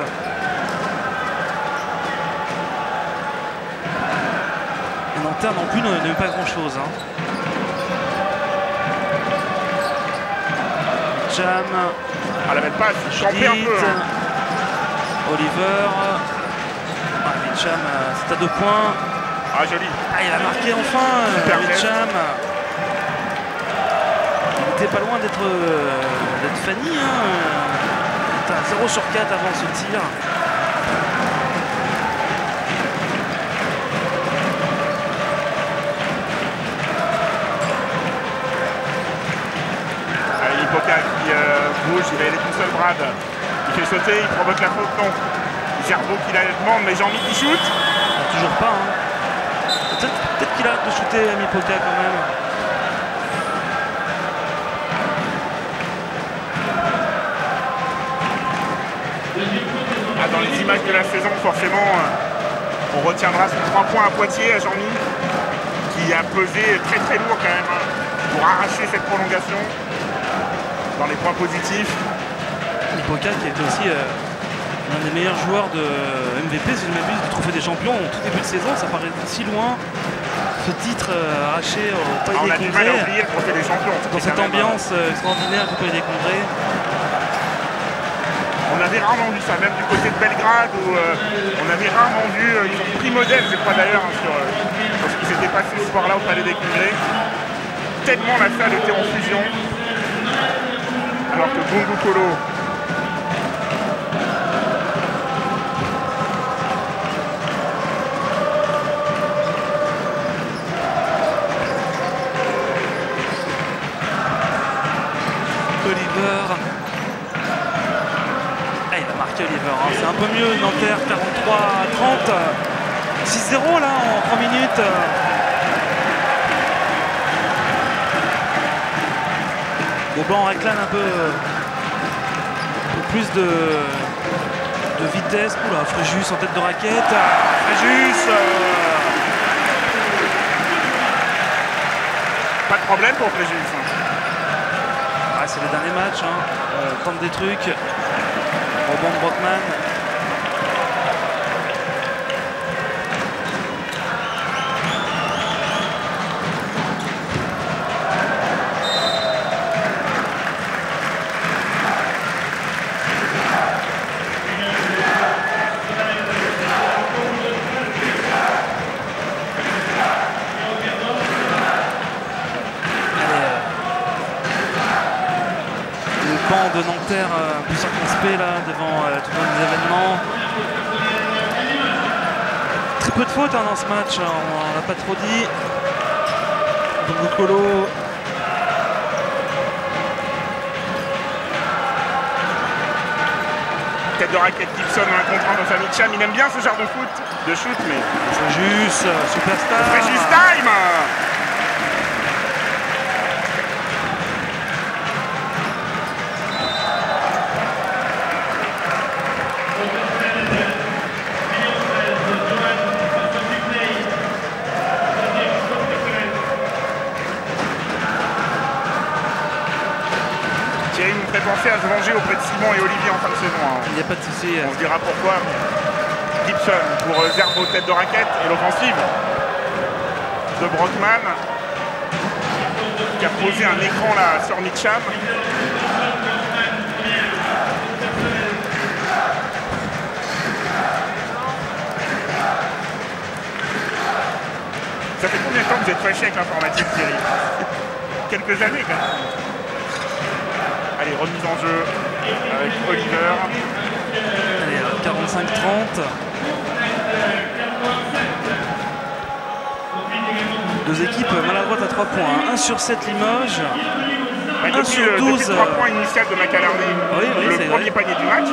Et Nanterre non plus ne met pas grand-chose. Hein. Jam. Ah, la belle passe, champé un peu. Hein. Oliver. Mitcham, c'est à 2 points. Ah, joli. Ah, il a marqué enfin. Mitcham. Il était pas loin d'être Fanny. Hein. 0 sur 4 avant ce tir. Mipoka qui bouge, il va aller tout seul, Brad. Il fait sauter, il provoque la faute, non. Gerbeau qui la demande, mais Jean-Mi qui shoot. Toujours pas. Hein. Peut-être qu'il arrête de shooter Mipoka quand même. Ah, dans les images de la saison, forcément, on retiendra son 3 points à Poitiers à Jean-Mi, qui a pesé très très lourd quand même hein, pour arracher cette prolongation. Dans les points positifs. Mipoka qui était aussi l'un des meilleurs joueurs de MVP, si je ne m'abuse, du Trophée des Champions en tout début de saison. Ça paraît si loin, ce titre arraché au Palais des Congrès. On a du mal à oublier le Trophée des Champions. Dans cette ambiance extraordinaire du Palais des Congrès. On avait rarement vu ça, même du côté de Belgrade, où on avait rarement vu, ils ont pris modèle, je crois d'ailleurs, hein, sur ce qui s'était passé ce soir-là au Palais des Congrès. Tellement la salle était en fusion. Alors que Bongo Kolo Oliver. Ah, il a marqué Oliver. Hein. C'est un peu mieux. Nanterre 43-30. 6-0 là en 3 minutes. Beaublanc réclame un peu plus de vitesse. Oula, Fréjus en tête de raquette. Fréjus pas de problème pour Fréjus. Ah, c'est le dernier match. Tente des trucs. Rebond de Brockman. De Nanterre un peu circonspect là devant tous les événements. Très peu de fautes dans ce match, on l'a pas trop dit. Donc Colo. Tête de raquette Gibson dans un contre 1 dans sa Mitcham. Il aime bien ce genre de shoot, mais. Fréjus, superstar. Fréjus time. Thierry nous fait penser à se venger auprès de Simon et Olivier en fin de saison. Il n'y a pas de souci. On se dira pourquoi. Gibson pour Zerbo, tête de raquette, et l'offensive de Brockman qui a posé un écran là sur Mitcham. Ça fait combien de temps que vous êtes fâché avec l'informatique, Thierry? Quelques années quand même. Allez, remise en jeu avec Oliver. Allez, 45-30. Deux équipes maladroites à 3 points. 1 sur 7 Limoges. 1 sur 12. Depuis le 3 points initial de McAlarney, le premier panier du match.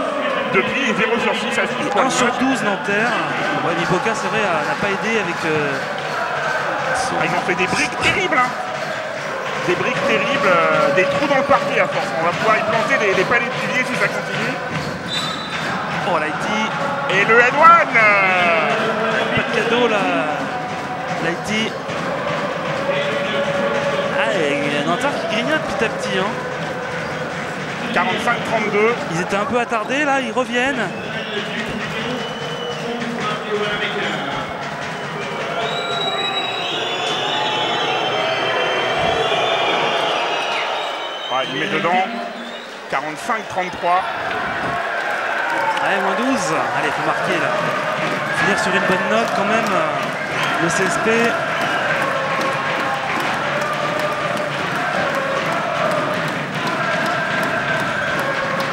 Depuis 0 sur 6 à 6 points. 1 sur 12 Nanterre. Ouais, Nipoca, c'est vrai, n'a pas aidé avec ils ont fait des briques terribles. Hein. Des briques terribles, des trous dans le parquet à force. On va pouvoir y planter des palais de piliers si ça continue. Oh, Lighty. Et le head one. Pas de cadeau là. Lighty. Ah, et Nanterre qui grignote petit à petit. 45-32. Ils étaient un peu attardés là, ils reviennent. Il met dedans. 45-33. Allez, moins 12. Allez, il faut marquer là. Finir sur une bonne note quand même. Le CSP.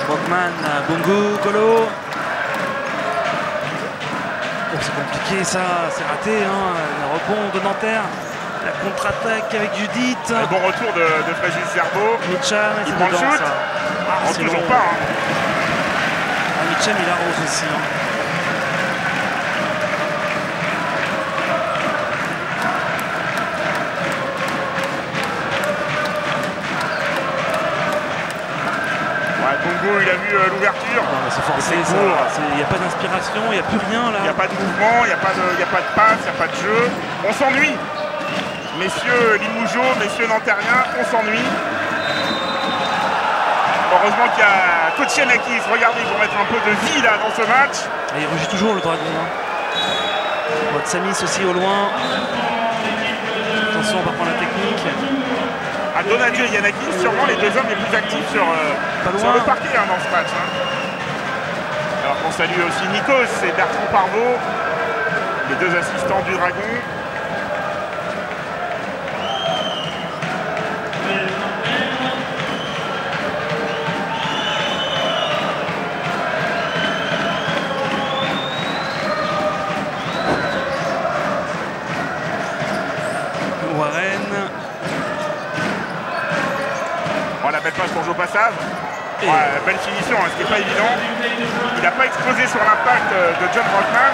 Brockman, Bongo, Colo. Oh, c'est compliqué ça, c'est raté. Le rebond de Nanterre. La contre-attaque avec Judith. Un bon retour de Fréjus Zerbo. Mitcham, il prend le shoot. Toujours pas. Mitcham, il arrose aussi. Bongo, il a vu l'ouverture. C'est forcé, il n'y a pas d'inspiration, il n'y a plus rien là. Il n'y a pas de mouvement, il n'y a pas de passe, il n'y a pas de jeu. On s'ennuie. Messieurs Limougeaux, messieurs Nantériens, on s'ennuie. Heureusement qu'il y a Kochianakis, regardez, pour mettre un peu de vie là dans ce match. Et il rugit toujours le dragon. Samis aussi au loin. Attention, on va prendre la technique. À Donadieu et Yanakis, sûrement les deux hommes les plus actifs sur le parquet dans ce match. Alors qu'on salue aussi Nikos et Bertrand Parvaux, les deux assistants du Dragon. Belle passe pour Joe Passave. Belle finition, ce qui n'est pas évident. Il n'a pas explosé sur l'impact de John Brockman.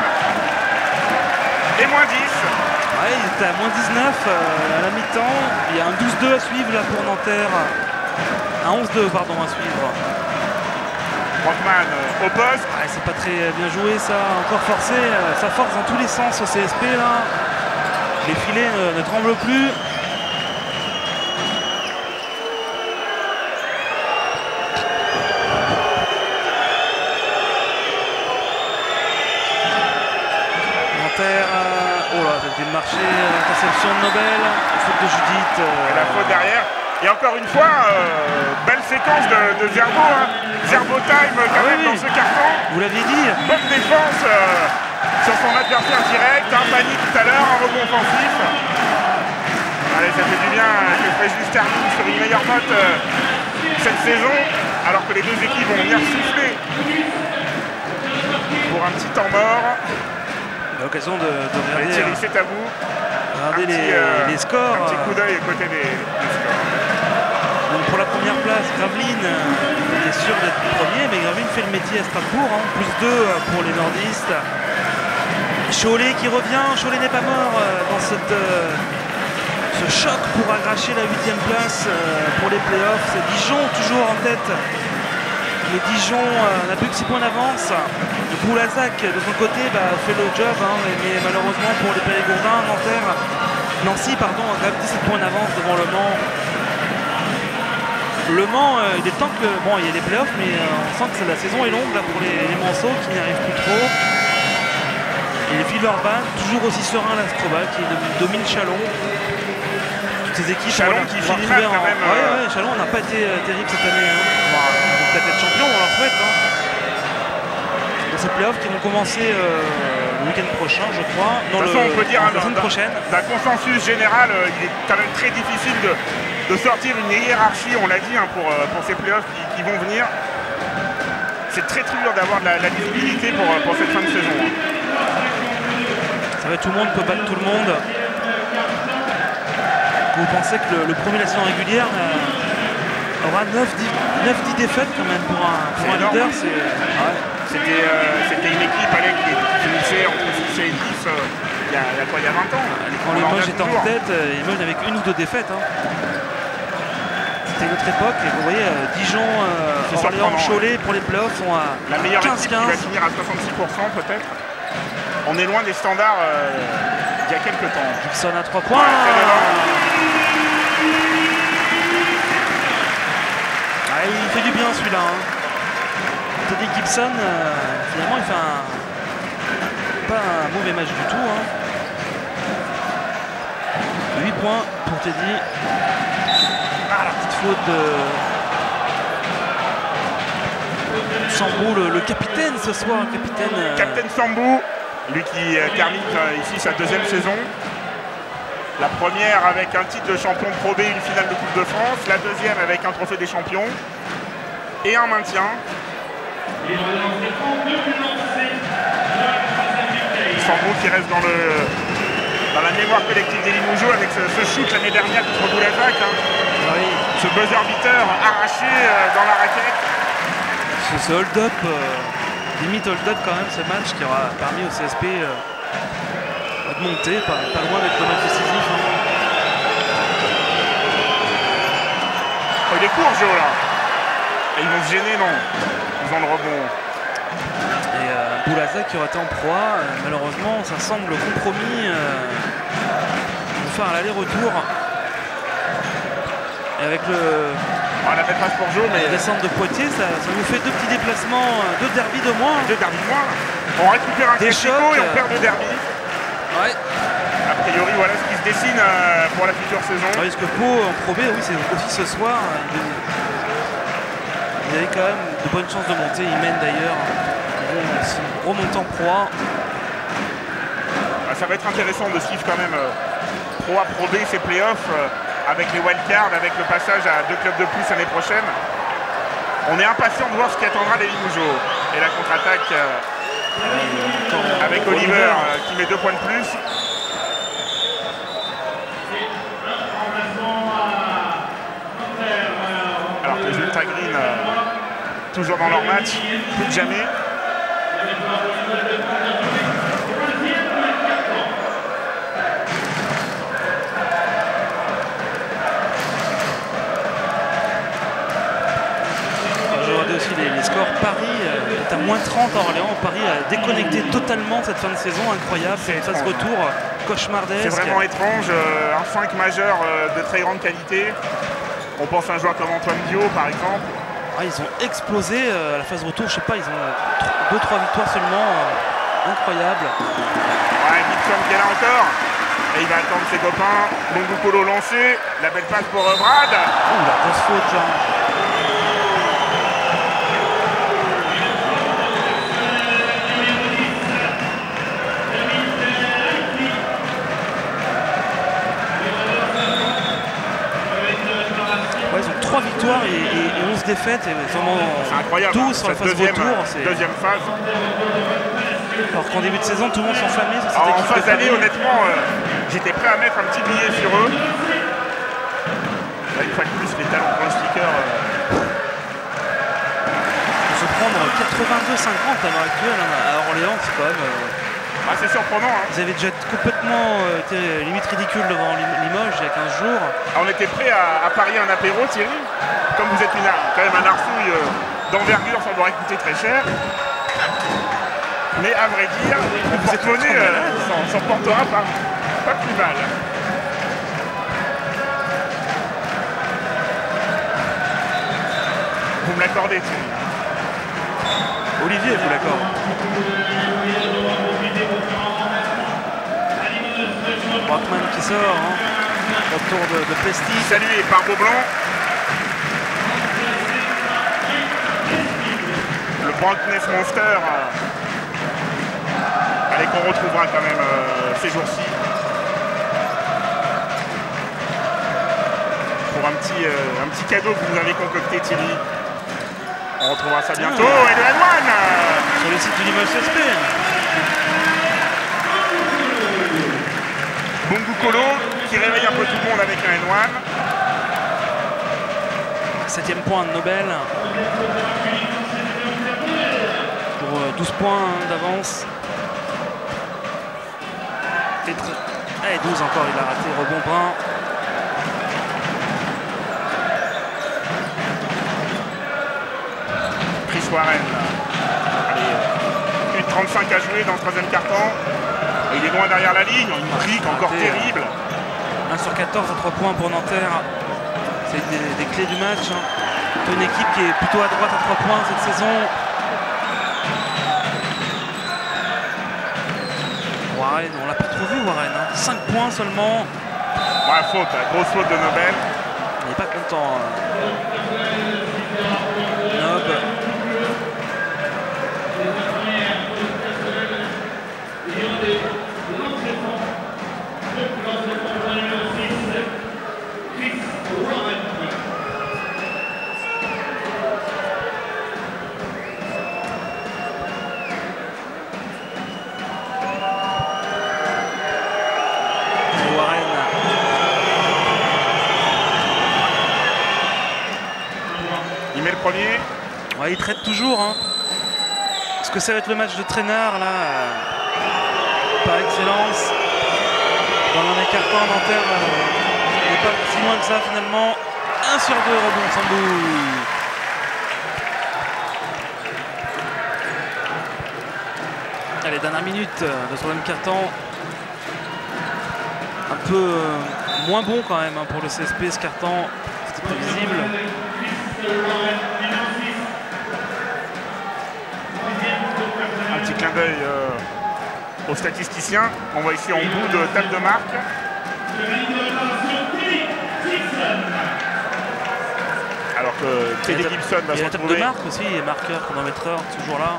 Et moins 10. Ouais, il était à moins 19 à la mi-temps. Il y a un 12-2 à suivre là pour Nanterre. Un 11-2, pardon, à suivre. Brockman au poste. Ah, c'est pas très bien joué ça, encore forcé. Ça force dans tous les sens au CSP là. Les filets ne tremblent plus. Oh là, ça a été le marché, interception de Nobel, faute de Judith. Et la faute derrière. Et encore une fois, belle séquence de Zerbo. Hein. Zerbo time quand même dans ce carton. Vous l'aviez dit. Bonne défense sur son adversaire direct. Un panique tout à l'heure, un rebond offensif. Allez, ça fait du bien que Fréjus termine sur une meilleure note cette saison, alors que les deux équipes vont venir souffler pour un petit temps mort. L'occasion de regarder, Thierry, c'est à vous. Regardez les scores. Un petit coup d'œil à côté des scores. Donc pour la première place, Gravelines est sûr d'être premier, mais Gravelines fait le métier à Strasbourg, hein. +2 pour les nordistes. Cholet qui revient, Cholet n'est pas mort dans ce choc pour arracher la 8e place pour les playoffs. C'est Dijon toujours en tête. Mais Dijon n'a plus que 6 points d'avance. Boulazac de son côté fait le job, hein, mais malheureusement pour les Périgourdins, Nancy a quand même 17 points d'avance devant Le Mans. Le Mans, il est temps que... Bon, il y a les playoffs, mais on sent que la saison est longue là, pour les Manceaux qui n'y arrivent plus trop. Et Villeurbanne, toujours aussi serein l'Astrobal qui domine Chalon. Toutes ces équipes... Chalon qui finit mal quand même. Ouais, Chalon n'a pas été terrible cette année. Hein. Ils vont peut-être être champions, on leur souhaite. Hein. Dans ces playoffs qui vont commencer le week-end prochain, je crois. De toute façon, on peut dire la semaine prochaine. D'un consensus général, il est quand même très difficile de sortir une hiérarchie, on l'a dit, hein, pour ces playoffs qui vont venir. C'est très dur d'avoir de la visibilité pour cette fin de saison. Hein. Ça va, tout le monde peut battre tout le monde. Vous pensez que le premier de la saison régulière aura 9-10 défaites quand même pour un leader. C'était une équipe qui finissait entre 6 et 10 il y a 20 ans. Quand les Moges étaient en tête, ils menent avec 1 ou 2 défaites. Hein. C'était une autre époque. Et vous voyez, Dijon, Orléans, Cholet pour les playoffs sont à 15-15. La meilleure équipe qui va finir à 66% peut-être. On est loin des standards d'il y a quelques temps. Gibson à 3 points. Il fait du bien celui-là. Hein. Teddy Gibson, finalement, il fait pas un mauvais match du tout. Hein. 8 points pour Teddy. La petite faute de Sambou, le capitaine ce soir. Capitaine Sambou, lui qui termine ici sa 2e saison. La première avec un titre de champion de Pro B, une finale de Coupe de France. La deuxième avec un trophée des champions. Et un maintien. Sambou qui reste dans la mémoire collective des Limougeaux avec ce shoot l'année dernière contre Boulazac. Hein. Oui. Ce buzzer beater arraché dans la raquette. Ce hold-up, limite hold-up quand même, ce match qui aura permis au CSP de monter, pas loin d'être le match décisif. Hein. Oh, il est court, Joe, là. Et ils vont se gêner, non. Ils ont le rebond. Et Boulazac qui aurait été en proie, malheureusement, ça semble compromis. Pour faire l'aller-retour. Et avec la belle passe pour Joe, mais la descente de Poitiers, ça nous fait 2 petits déplacements, 2 derbys de moins. 2 derbys de moins. On récupère un classico et on perd 2 derbys. Ouais. A priori, voilà ce qui se dessine pour la future saison. Oui, parce que Pau en Pro B, oui, c'est aussi ce soir. Il avait quand même de bonnes chances de monter. Ils mènent d'ailleurs. Ils vont remonter en Pro A. Ça va être intéressant de suivre quand même Pro A, Pro B, ces playoffs. Avec les wildcards, avec le passage à 2 clubs de plus l'année prochaine. On est impatient de voir ce qui attendra les Limougeaux. Et la contre-attaque avec Oliver qui met 2 points de plus. Alors que les Ultra Green, toujours dans leur match, plus que jamais. aussi les scores. Paris est à moins 30 à Orléans. Paris a déconnecté totalement cette fin de saison, incroyable. C'est une phase retour cauchemardesque. C'est vraiment étrange. Un 5 majeur de très grande qualité. On pense à un joueur comme Antoine Dio par exemple. Ah, ils ont explosé à la phase retour, je sais pas, ils ont 2-3 victoires seulement. Incroyable. Ouais, Gibson qui est là encore. Et il va attendre ses copains. Mongukolo lancé. La belle passe pour Brad. Oh, la grosse faute là. Ouais, ils ont 3 victoires et 11 défaites. Et vraiment c'est incroyable. 12 sur la phase retour. Deuxième phase. Alors qu'en début de saison, tout le monde s'enflammait sur cette en équipe. phase d'année, honnêtement, j'étais prêt à mettre un petit billet sur eux. Là, une fois de plus, les talents pronostiqueurs. Pour se prendre 82-50 à l'heure actuelle à Orléans, c'est quand même. C'est surprenant. Hein. Ils avaient déjà complètement été limite ridicule devant Limoges il y a 15 jours. Alors, on était prêt à parier un apéro, Thierry. Comme vous êtes quand même un arsouille d'envergure, ça doit coûter très cher. Mais à vrai dire, le porte-monnaie s'en portera pas plus mal. Vous me l'accordez, Thierry. Olivier vous l'accorde. Brockman qui sort, hein. Retour de Plestis. Salué par Beaublanc. Le Brockness Monster. Allez, qu'on retrouvera quand même ces jours-ci. Pour un petit cadeau que vous avez concocté, Thierry. On retrouvera ça bientôt. Et le N1 sur le site du Limoges CSP. Mongukolo qui réveille un peu tout le monde avec un N1. 7e point de Nobel. Pour 12 points d'avance. Et 12 encore, il a raté, rebond brun. Chris Warren. Allez, plus de 35 à jouer dans ce troisième quart-temps. Il est loin derrière la ligne, une brique encore terrible. 1 sur 14 à 3 points pour Nanterre. C'est des clés du match. Hein. Une équipe qui est plutôt à droite à 3 points cette saison. Warren, on l'a pas trop vu Warren. Hein. 5 points seulement. Ouais, faute, grosse faute de Nobel. Il n'est pas content. Nob. Il met le premier. Ouais, il traite toujours. Hein. Est-ce que ça va être le match de Traînard là par excellence? Dans l'un des cartons, Nanterre n'est pas si loin que ça finalement. 1 sur 2 rebond Sambou. Allez, dernière minute de troisième carton. Un peu moins bon quand même hein, pour le CSP ce carton. C'était prévisible. Un petit clin d'œil aux statisticiens. On voit ici en bout de table de marque. Alors que Teddy Gibson va se retrouver. Il y a la table de marque aussi, et marqueur, chronométreur, toujours là.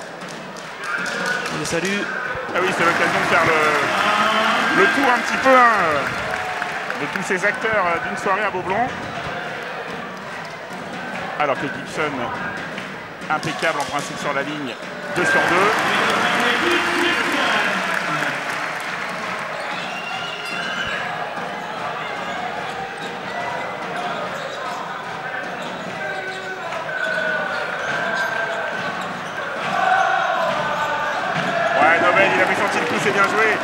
On les salue. Ah oui, c'est l'occasion de faire le tour un petit peu hein, de tous ces acteurs d'une soirée à Beaublanc. Alors que Gibson, impeccable en principe sur la ligne, 2 sur 2. Ouais, Nobel, il avait senti le coup, c'est bien joué.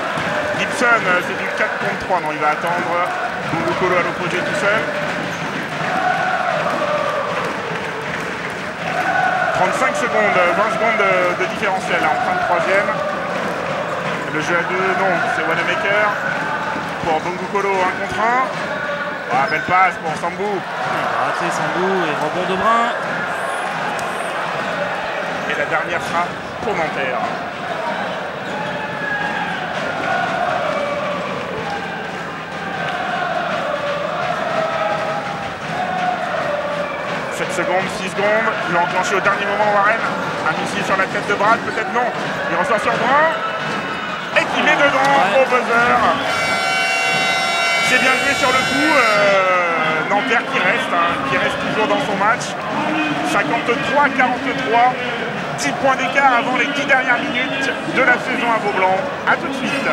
Gibson, c'est du 4 contre 3. Non, il va attendre. Mongukolo à l'opposé tout seul. 36 5 secondes, 20 secondes de différentiel en fin de troisième. Le jeu à 2, non, c'est Wanamaker pour Bongukolo 1 contre 1. Ah, belle passe pour Sambou. Raté Sambou et rebond de Brun. Et la dernière frappe pour Nanterre. Secondes, 6 secondes, il a enclenché au dernier moment Warren, un missile sur la tête de Brad, peut-être non, il reçoit sur Brun, et qui met dedans au buzzer. C'est bien joué sur le coup, Nanterre qui reste toujours dans son match, 53-43, 10 points d'écart avant les 10 dernières minutes de la saison à Vaublanc. A tout de suite.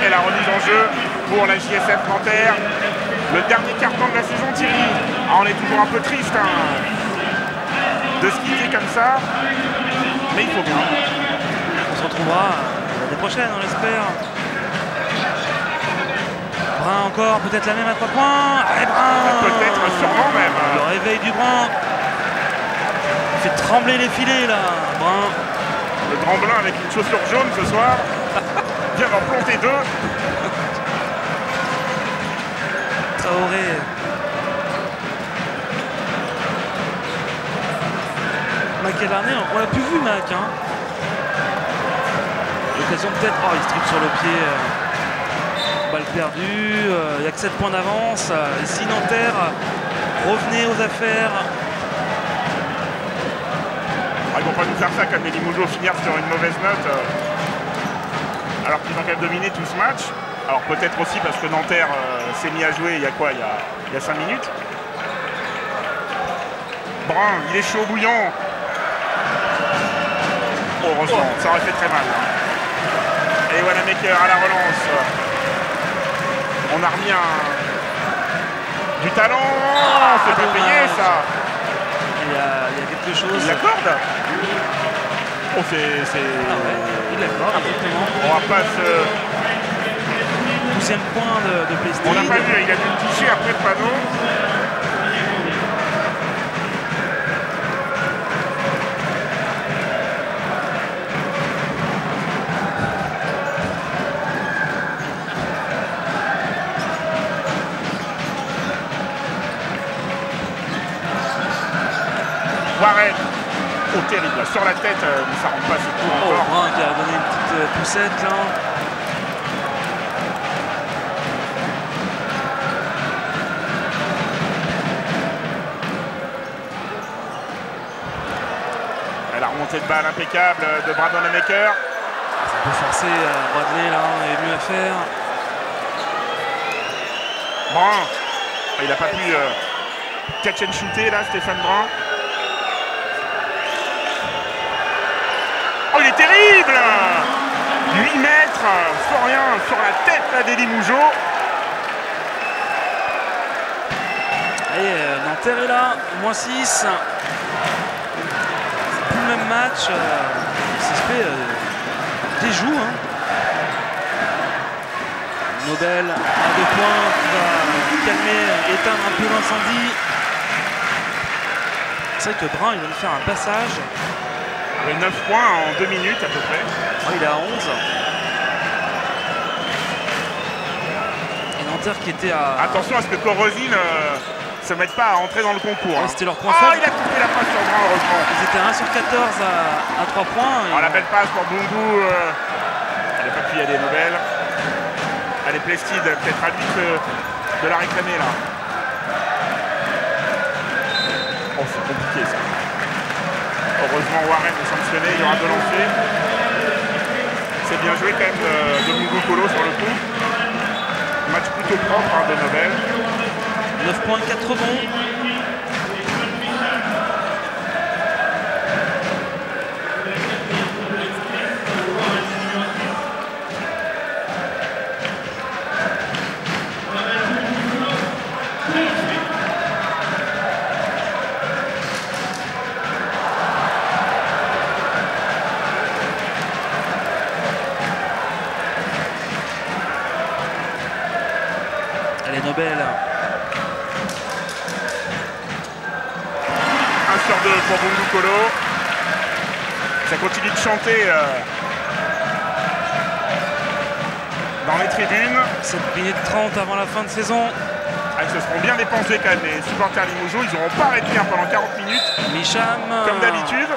La remise en jeu pour la JSF Nanterre. Le dernier carton de la saison, Thierry. Ah, on est toujours un peu triste de se quitter comme ça, mais il faut bien. On se retrouvera l'année prochaine, on l'espère. Brun encore, peut-être la même à 3 points. Allez, Brun. Peut-être, sûrement même. Le réveil du Brun. Il fait trembler les filets là, Brun. Le grand Blin avec une chaussure jaune ce soir. Vient d'en planter 2. Traoré. McElarney, on l'a plus vu Mac. Hein. L'occasion peut-être. Oh, il se tripe sur le pied. Balle perdue. Il n'y a que 7 points d'avance. Ici Nanterre. Revenez aux affaires. Ah, ils vont pas nous faire ça comme les Limoges finir sur une mauvaise note. Alors qu'ils ont quand même dominé tout ce match. Alors peut-être aussi parce que Nanterre s'est mis à jouer il y a quoi, il y a 5 minutes. Brun, il est chaud bouillant. Oh, heureusement, ça aurait fait très mal. Et Wanamaker à la relance. On a remis du talent. C'est pas payé ça. Il y a quelque chose. Il l'accorde. Oh, c'est... Ah ouais, il l'accorde, exactement. On va pas se... 12e point de Plestis. On n'a pas vu, il a dû le toucher après le panneau. Warren. Oh, terrible, là. Sur la tête, mais ça rentre pas, c'est court encore. Brun qui a donné une petite poussette là. La remontée de balle impeccable de Brad Wanamaker. Ça peut forcer Bradley là, il y avait mieux à faire. Brun, il n'a pas pu catch and shooter là, Stéphane Brun. Oh, il est terrible! 8 mètres, sans rien, sur la tête là d'Elie Mougeot. Allez, Nanterre est là, moins 6. Le même match, CSP déjoue. Hein. Nobel à 2 points qui va calmer, éteindre un peu l'incendie. C'est vrai que Brun il vient de faire un passage. Avec 9 points en 2 minutes à peu près. Oh, il est à 11. Et Nanterre qui était à... Attention à ce que Corosine se mettent pas à entrer dans le concours. Ouais, hein. C'était leur point Ah, faible. il a coupé la passe sur Brun, heureusement. Ils étaient à 1 sur 14 à 3 points. Oh, la belle passe pour Bungu. Elle n'a pas pu y aller, Nobel. Elle est Plestis, peut-être à lui de la réclamer là. Oh, c'est compliqué ça. Heureusement, Warren est sanctionné, il y aura 2 lancers. C'est bien joué quand même de Bungu Kolo sur le coup. Match plutôt propre de Nobel. 9 points, 4 rebonds. pour Bundu Kolo. Ça continue de chanter dans les tribunes. 7 minutes 30 avant la fin de saison. Ah, ils se seront bien dépensés quand même, les supporters Limoges. Ils n'auront pas arrêté pendant 40 minutes. Micham. Comme d'habitude.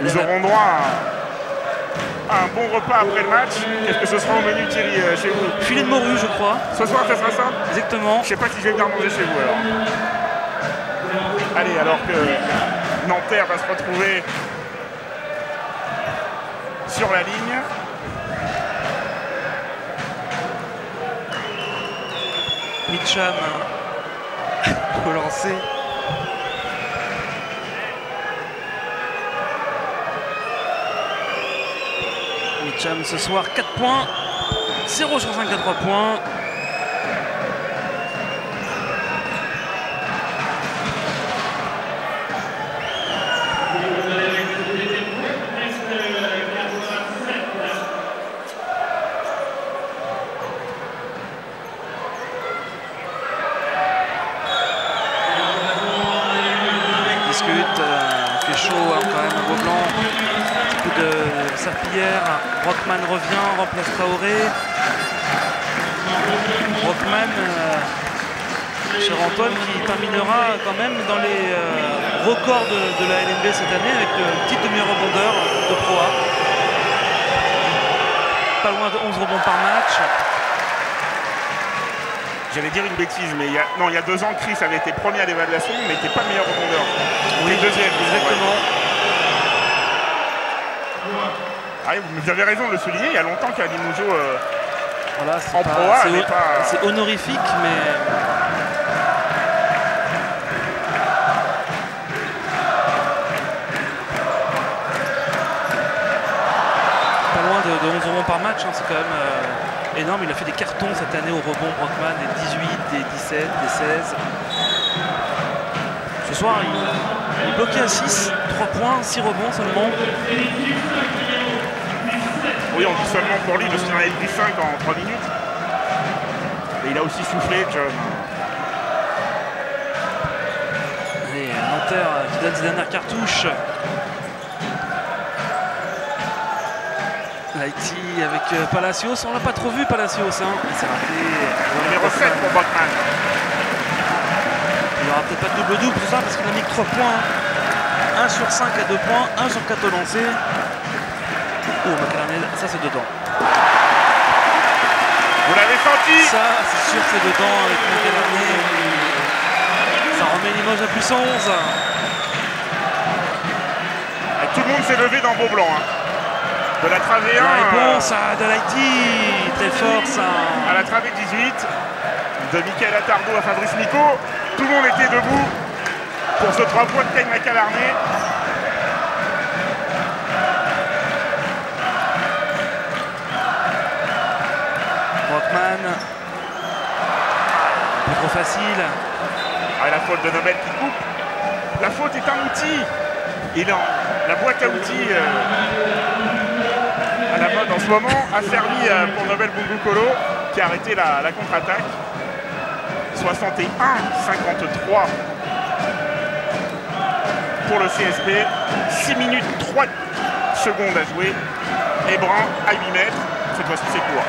Ils auront droit à un bon repas après le match. Qu'est-ce que ce sera au menu, Thierry, chez vous? Filet de morue, je crois. Ce soir, ça sera ça? Exactement. Je sais pas si je vais venir manger chez vous alors. Allez, alors que Nanterre va se retrouver sur la ligne. Mitcham peut lancer. Mitcham ce soir 4 points. 0 sur 5 à 3 points. Brockman revient, remplace Traoré. Brockman, cher Antoine, qui terminera quand même dans les records de la LNB cette année avec le titre de meilleur rebondeur de Pro A. Pas loin de 11 rebonds par match. J'allais dire une bêtise, mais il y a 2 ans, Chris avait été premier à l'évaluation, mais n'était pas le meilleur rebondeur. Oui, deuxième. Exactement. Ah, vous avez raison de le souligner, il y a longtemps qu'à Limoges voilà, en Pro A, c'est honorifique, mais pas loin de 11 rebonds par match, hein, c'est quand même énorme. Il a fait des cartons cette année au rebond, Brockman, des 18, des 17, des 16. Ce soir, il est bloqué à 6, 3 points, 6 rebonds seulement. Oui, on dit seulement pour lui, parce qu'il en a pris 5 en 3 minutes. Et il a aussi soufflé, John. Allez, Nanterre qui donne ses dernières cartouches. L'Haïti avec Palacios. On l'a pas trop vu, Palacios. Hein. Il s'est raté. Numéro 7 pour Brockman. Il n'y aura peut-être pas de double-double, tout ça, parce qu'il a mis que 3 points. 1 sur 5 à 2 points, 1 sur 4 au lancer. Oh, McAlarney, ça c'est dedans. Vous l'avez senti? Ça, c'est sûr, c'est dedans avec McAlarney. Ça remet Limoges à plus 11. Et tout le monde s'est levé dans Beaublanc. Hein. De la travée 1. La réponse de l'Haïti, très fort ça. À la travée 18, de Michael Attardo à Fabrice Nico. Tout le monde était debout pour ce 3 points de Kyle McAlarney. Brockman, pas trop facile. Ah, la faute de Nobel qui coupe. La faute est un outil. Et non, la boîte à outils à la mode en ce moment a servi pour Nobel Bundu Kolo qui a arrêté la contre-attaque. 61-53 pour le CSP. 6 minutes 3 secondes à jouer. Brun à 8 mètres. Cette fois-ci, c'est court.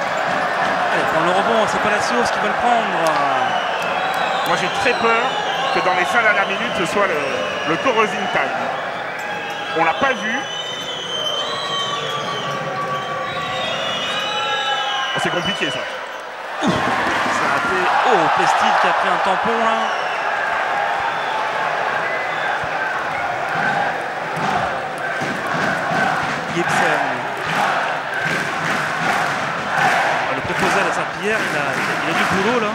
Dans le rebond, c'est Palacios qui va le prendre. Moi, j'ai très peur que dans les 5 dernières minutes, ce soit le closing time. On l'a pas vu. Oh, c'est compliqué, ça. C'est raté. Oh, Pestil qui a pris un tampon, là. Gibson. Le proposal à Saint-Pierre, il a du boulot, là.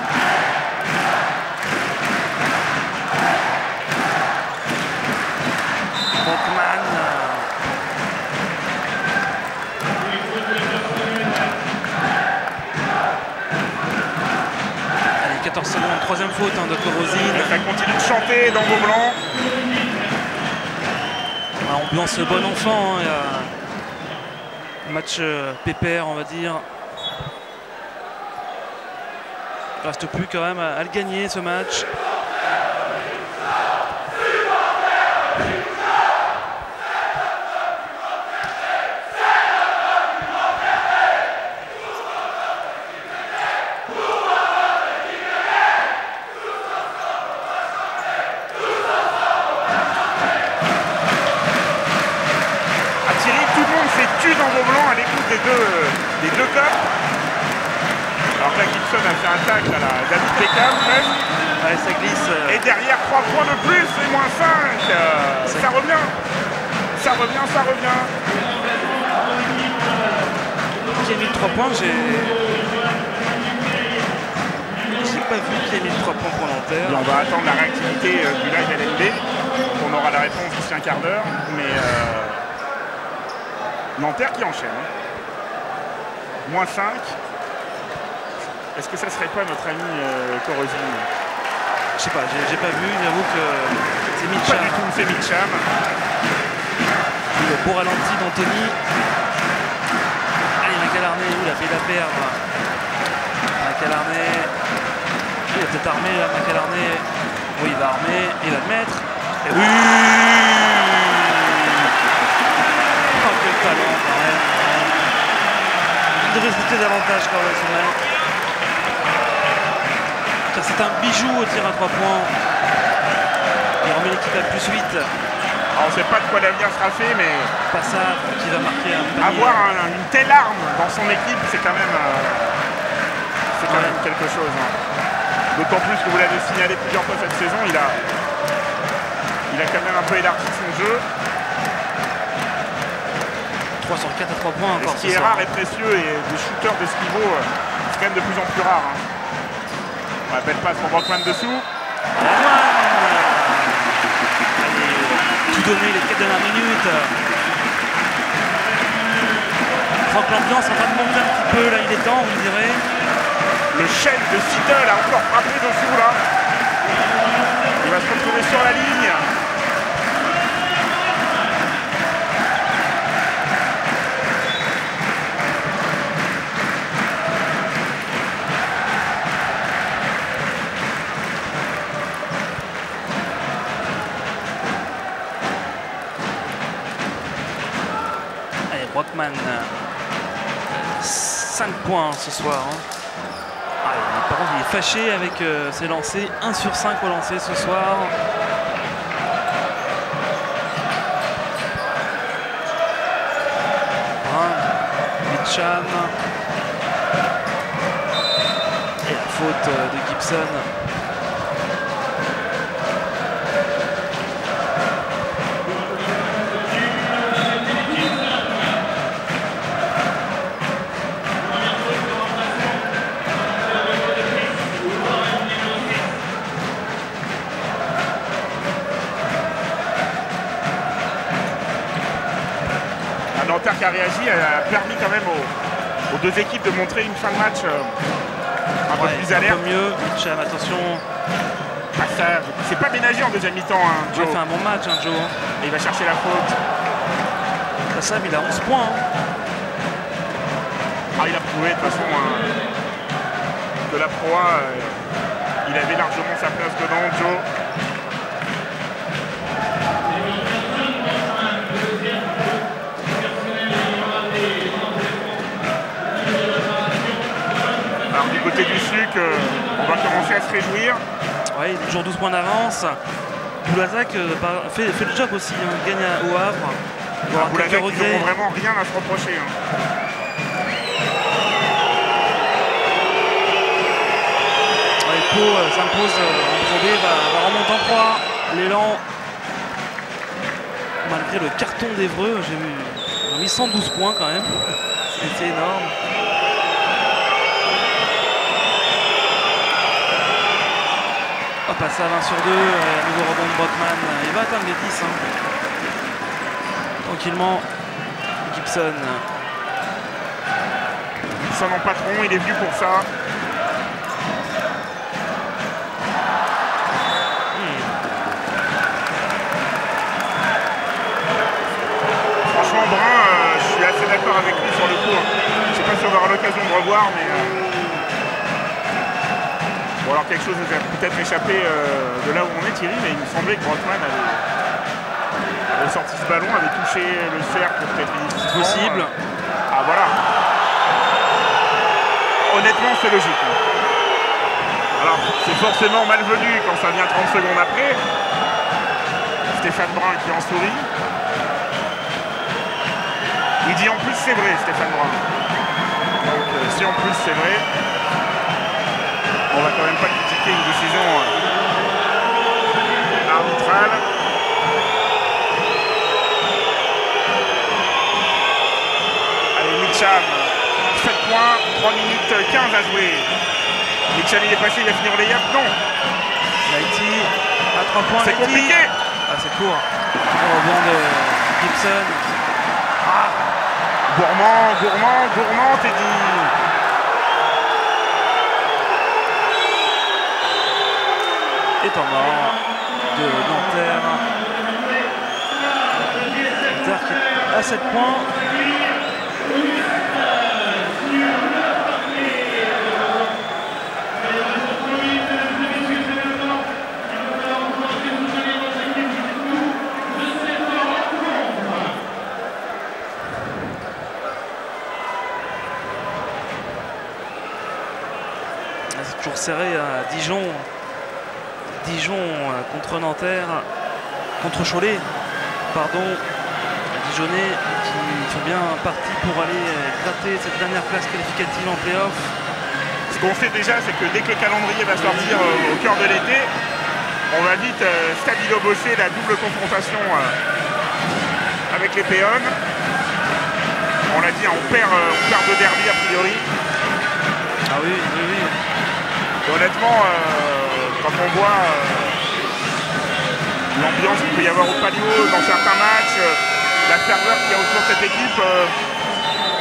Brockman. Allez, 14 secondes, troisième faute de Corosine. Ça continue de chanter dans Beaublanc. Ambiance bon enfant. Hein, match pépère, on va dire. Il ne reste plus quand même à le gagner, ce match. faute des deux cops. Alors que là, Gibson a fait un tacle à la David Beckham, presque. Ouais, ça glisse. Et derrière, 3 points de plus, et moins 5. Ça revient. Ça revient, ça revient. Qui a mis 3 points, j'ai pas vu qui a mis 3 points pour Nanterre. Et on va attendre la réactivité du live LNB. On aura la réponse d'ici un quart d'heure. Mais Nanterre qui enchaîne. Moins 5. Est-ce que ça serait pas notre ami Corozine? Je sais pas, j'ai pas vu, j'avoue que c'est Mitcham. Pas du tout, c'est Mitcham. Le beau ralenti d'Anthony. Allez, Macalarné, il a fait la perdre. Macalarné. Il est peut-être armé là, Macalarné. Oui, il va armer, il va le mettre. Et oui! Oh, quel talent quand même. Il devrait se douter davantage quand même, ce mec. C'est un bijou au tir à 3 points. Il remet l'équipe à plus 8. Alors, on ne sait pas de quoi l'avenir sera fait, mais Pas ça qui va marquer un panier. avoir une telle arme dans son équipe, c'est quand même, quelque chose. Hein. D'autant plus que vous l'avez signalé plusieurs fois cette saison, il a quand même un peu élargi son jeu. 3 sur 4 à 3 points encore. Ce qui est rare et précieux, et des shooters de ce niveau, c'est quand même de plus en plus rare. Hein. On belle passe pour Brockman dessous. Allez, tout donner les 4 dernières minutes. Je crois que l'ambiance est en train de monter un petit peu, là il est temps, vous me direz. Le chef de Seattle a encore frappé dessous là. Il va se retrouver sur la ligne. Brockman, 5 points ce soir. Hein. Par contre, il est fâché avec ses lancers. 1 sur 5 au lancer ce soir. Mitcham. Et la faute de Gibson. Nanterre qui a réagi a permis quand même aux deux équipes de montrer une fin de match un peu plus alerte. Un peu mieux. Mitcham, attention. C'est pas ménagé en deuxième mi-temps, hein, Joe. Il a fait un bon match, hein, Joe. Et il va chercher la faute. Sam, il a 11 points. Hein. Il a prouvé de toute façon que la Pro A, il avait largement sa place dedans, Joe. Du côté du SUC, on va commencer à se réjouir. Oui, il est toujours 12 points d'avance. Boulazac fait le job aussi, hein. Il gagne au Havre. Boulazac, ils n'auront vraiment rien à se reprocher. Hein. Pau s'impose en Pro B, va remonter en 3. L'élan, malgré le carton d'Evreux, j'ai vu, ils ont mis 112 points quand même. C'est énorme. Passe à 20 sur 2, nouveau rebond de Brockman, il va atteindre les 10. Hein. Tranquillement, Gibson. Gibson en patron, il est venu pour ça. Franchement, Brun, je suis assez d'accord avec lui sur le coup. Hein. Je ne sais pas si on aura l'occasion de revoir, mais... Bon, alors quelque chose nous a peut-être échappé de là où on est, Thierry, mais il me semblait que Brockman avait sorti ce ballon, avait touché le cercle peut-être possible. Ah voilà. Honnêtement, c'est logique. Alors, c'est forcément malvenu quand ça vient 30 secondes après. Stéphane Brun qui en sourit. Il dit en plus c'est vrai, Stéphane Brun. Donc si en plus c'est vrai, on va quand même pas critiquer une décision arbitrale. Allez, Mitcham, 7 points, 3 minutes 15 à jouer. Mitcham il est passé, il va finir les yaps, non. Haïti à 3 points. C'est compliqué. Ah, c'est court. Au rebond de Gibson. Ah. Gourmand, Teddy. Et temps mort de Nanterre. Nanterre qui est à 7 points. C'est toujours serré à Dijon. Contre Nanterre, contre Cholet, pardon. Dijonais qui sont bien partis pour aller gratter cette dernière place qualificative en play-off. Ce qu'on sait déjà, c'est que dès que le calendrier va sortir au cœur de l'été, on va vite stabilo-bosser la double confrontation avec les Péons. On l'a dit, on perd de derby a priori. Ah oui. Et honnêtement, quand on voit l'ambiance qu'il peut y avoir au Palio dans certains matchs, la ferveur qu'il y a autour de cette équipe,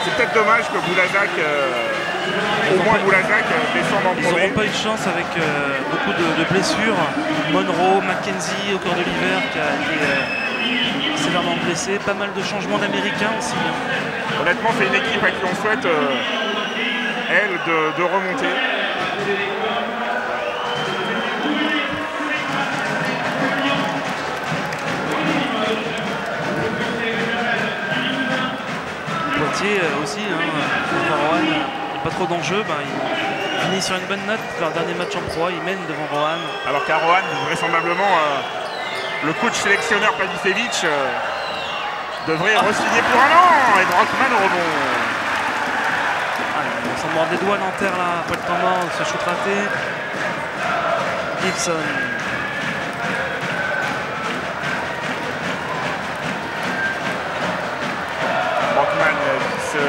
c'est peut-être dommage que Boulazac, Boulazac descende en Ils premier. n'auront pas eu de chance avec beaucoup de blessures. Monroe, Mackenzie au cours de l'hiver qui a été sévèrement blessé. Pas mal de changements d'Américains aussi. Honnêtement, c'est une équipe à qui on souhaite, elle, de remonter. Poitiers aussi, Roanne, pas trop d'enjeux, ils finissent sur une bonne note. Leur dernier match en proie, ils mènent devant Roanne. Alors qu'à Roanne, vraisemblablement, le coach sélectionneur Pavicevic devrait re-signer pour un an. Et Brockman au rebond. On s'en mord des doigts Nanterre là, après le temps mort, ce shoot raté. Gibson. Brockman qui se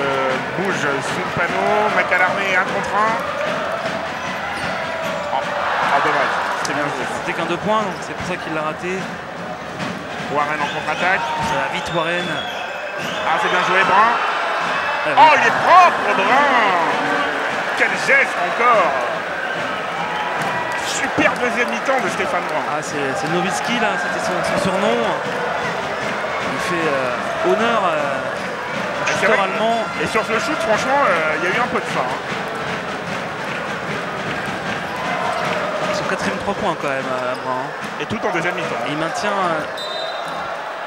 bouge sous le panneau. Macalarmé 1 contre 1. Oh, dommage. C'était bien joué. C'était qu'un 2 points, donc c'est pour ça qu'il l'a raté. Warren en contre-attaque. Ça va vite Warren. Ah, c'est bien joué, Brun. Ah, oui. Oh, il est propre, Brun. Quel geste encore. Super deuxième mi-temps de Stéphane Brun. Ah, c'est Nowitzki là, c'était son surnom. Il fait honneur au shooter allemand. Et sur ce shoot, franchement, il y a eu un peu de ça. Son 4e 3 points quand même, Brun. Et tout en deuxième mi-temps. Il maintient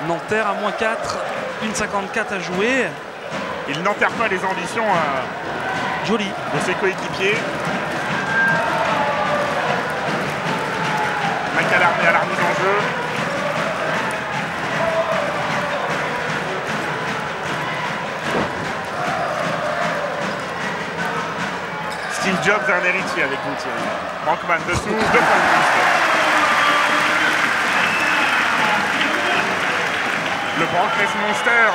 Nanterre à -4, 1,54 à jouer. Il n'enterre pas les ambitions Joli. de ses coéquipiers. Macalarmé à la remise en jeu. Steve Jobs a un héritier avec vous, Thierry. Brockman dessous, 2 points de plus. Le Broncos Monster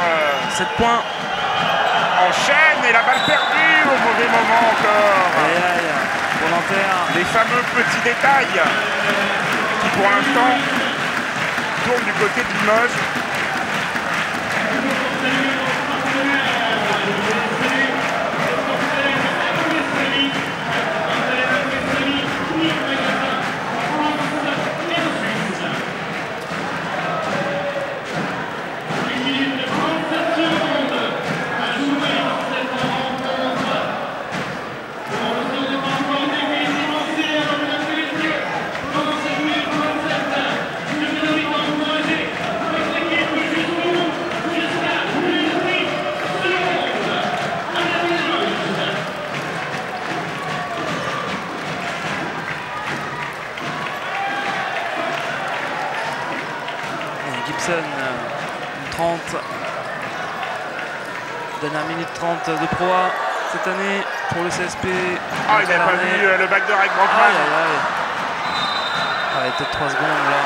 7 points. enchaîne et la balle perdue au mauvais moment encore. Aïe aïe, pour Nanterre. Les fameux petits détails qui pour l'instant tournent du côté de Limoges. Gibson, 30. Dernière minute 30 de Pro A cette année pour le CSP. Ah, il n'avait pas vu le backdoor avec Brockman. Ah, peut-être 3 secondes là.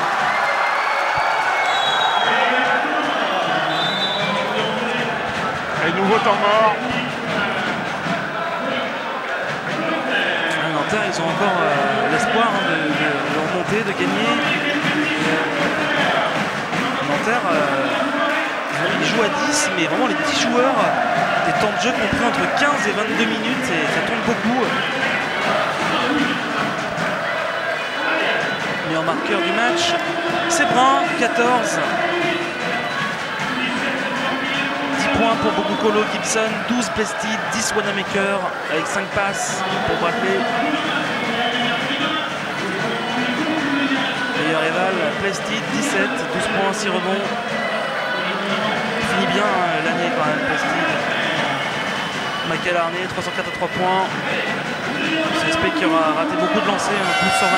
Et nouveau temps mort. Nanterre, ils ont encore l'espoir de remonter, de gagner. Nanterre, ils jouent à 10, mais vraiment les petits joueurs, des temps de jeu compris entre 15 et 22 minutes, et ça tourne beaucoup. Meilleur marqueur du match, c'est Brun, 14. 10 points pour Bogukolo, Gibson, 12 Plested, 10 Wanamaker, avec 5 passes pour Bradley. Meilleur rival, Plested, 17, 12 points, 6 rebonds. Il finit bien l'année quand même, Plested. Michael Arnay, 304 à 3 points. CSP qui aura raté beaucoup de lancers, un coup sur 22.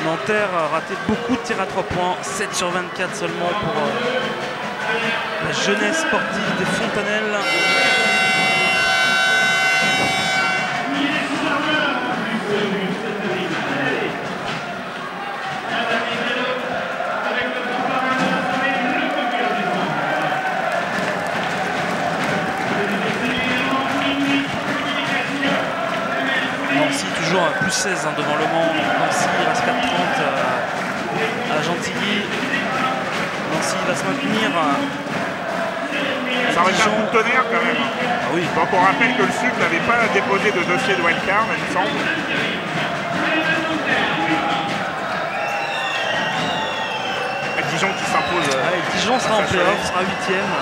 Nanterre a raté beaucoup de tirs à 3 points, 7 sur 24 seulement pour la jeunesse sportive des Fontanelles. Nancy toujours à plus 16 devant Le Mans. Nancy il reste 4-30 à Gentilly. Nancy va se maintenir. Ça aurait été un coup de tonnerre quand même. Ah oui. Donc on rappelle que le Sud n'avait pas déposé de dossier de wildcard, il me semble. Dijon qui s'impose. Dijon sera en playoff, sera 8ème.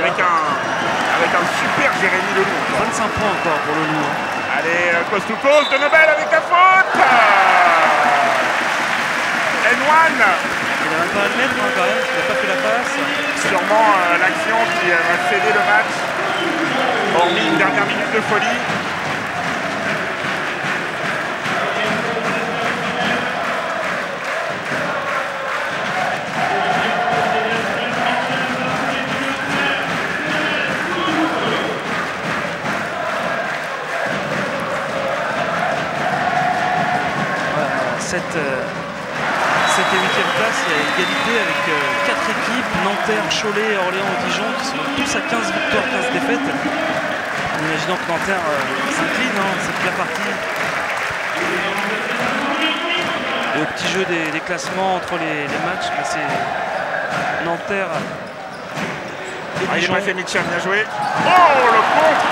Avec un super Jérémy Leloup. 25 points encore pour Leloup. Allez, coast to coast de Nobel avec la faute. N1. Il a même pas à le mettre quand même, il n'a pas fait la passe. Sûrement l'action qui va céder le match. Hormis une dernière minute de folie. Cette 7 et 8e place, il y a égalité avec 4 équipes, Nanterre, Cholet, Orléans et Dijon, qui sont tous à 15 victoires, 15 défaites. En imaginant que Nanterre s'incline, c'est bien parti. Et au petit jeu des classements entre les matchs, c'est Nanterre et Il est Dijon. passé Mitchell, bien joué. Oh, le contre.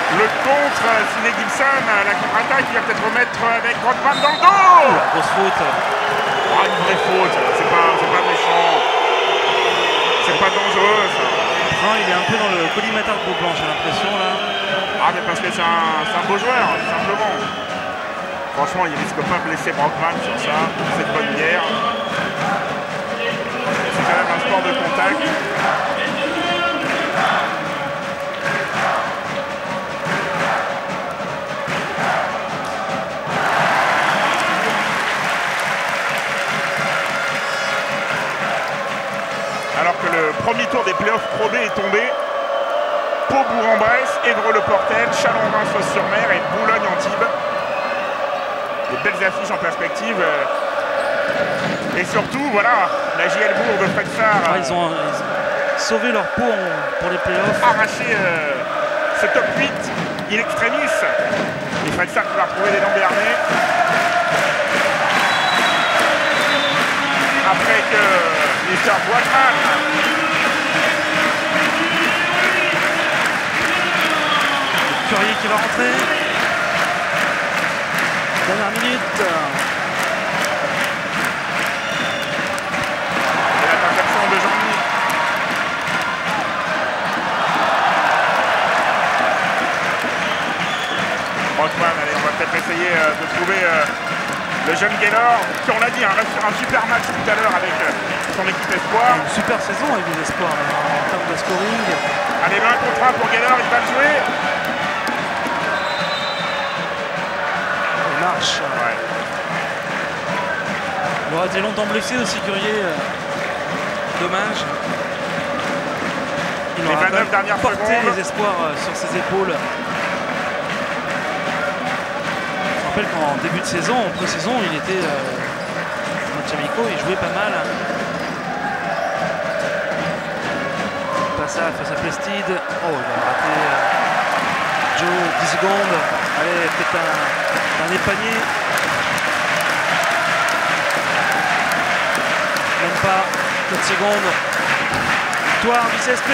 Le contre, Sidney Gibson, la contre-attaque, il va peut-être remettre avec Brockman dans le dos. Grosse faute. Oh, une vraie faute, c'est pas méchant. C'est pas dangereux, ça. Brun, il est un peu dans le collimateur de Beaublanc, j'ai l'impression, là. Ah, mais parce que c'est un beau joueur, tout simplement. Franchement, il risque pas de blesser Brockman sur ça, cette bonne bière. C'est quand même un sport de contact. Alors que le premier tour des playoffs Pro B est tombé, Pau, Bourg-en-Bresse, Évreux-le-Portel, Chalon-Vin-Fos-sur-Mer et Boulogne-Antibes. Des belles affiches en perspective. Et surtout, voilà, la JL Bourg de Fred Sarr. Ils ont sauvé leur peau pour les playoffs. Arraché ce top 8 in extremis. Et Fred Sarr qui va retrouver les Lambernais. Après que Mr. Boitman Curier qui va rentrer. Dernière minute. et l'interception de Jean-Denis. Boitman, allez, on va peut-être essayer de trouver le jeune Gaylor, qui on l'a dit, reste sur un super match tout à l'heure avec son équipe espoir. Une super saison avec les espoirs en termes de scoring. Allez, 1 contre 1 pour Gaylor, il va le jouer. Il marche. Ouais. Il aura été longtemps blessé aussi, Curier. Dommage. Il les aura 29 dernières porté secondes. les espoirs sur ses épaules. Je me rappelle qu'en début de saison, en pré-saison, il était Chamico, il jouait pas mal. Passage face à Plestide. Oh, il va rater Joe, 10 secondes. Allez, peut-être un dernier panier. Même pas, 4 secondes. Victoire du CSP.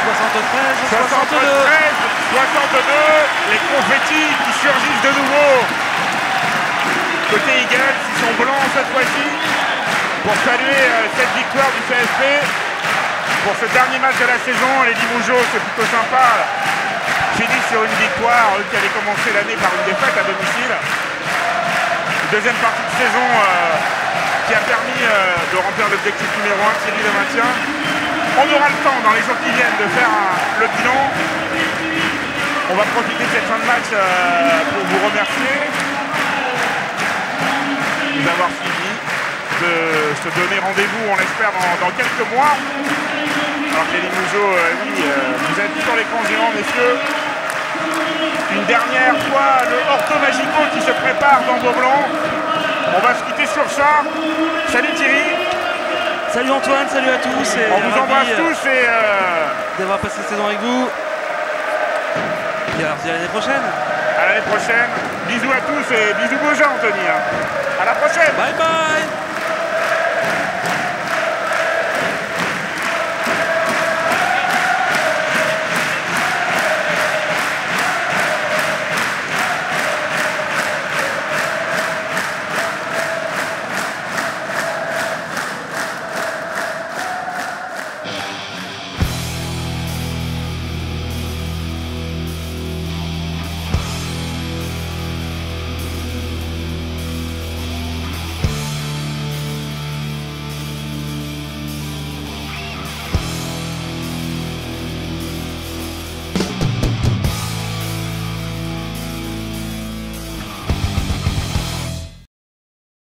73, 62. 62, les confettis qui surgissent de nouveau. Côté Eagles, ils sont blancs cette fois-ci pour saluer cette victoire du CSP. Pour ce dernier match de la saison, les Limougeaux, c'est plutôt sympa. Finissent sur une victoire, eux qui avaient commencé l'année par une défaite à domicile. Deuxième partie de saison qui a permis de remplir l'objectif numéro 1, Thierry, le maintien. On aura le temps dans les jours qui viennent de faire le bilan. On va profiter de cette fin de match pour vous remercier de nous avoir suivis, de se donner rendez-vous, on l'espère, dans quelques mois. Alors que les Limougeaux, oui, vous êtes sur l'écran géant, messieurs. Une dernière fois, le Orto Magico qui se prépare dans Beaublanc. On va se quitter sur ça. Salut Thierry. Salut Antoine, salut à tous. Et on vous embrasse tous et d'avoir passé cette saison avec vous. Et alors, à l'année prochaine. À l'année prochaine. Bisous à tous et bisous Beaujean, Anthony.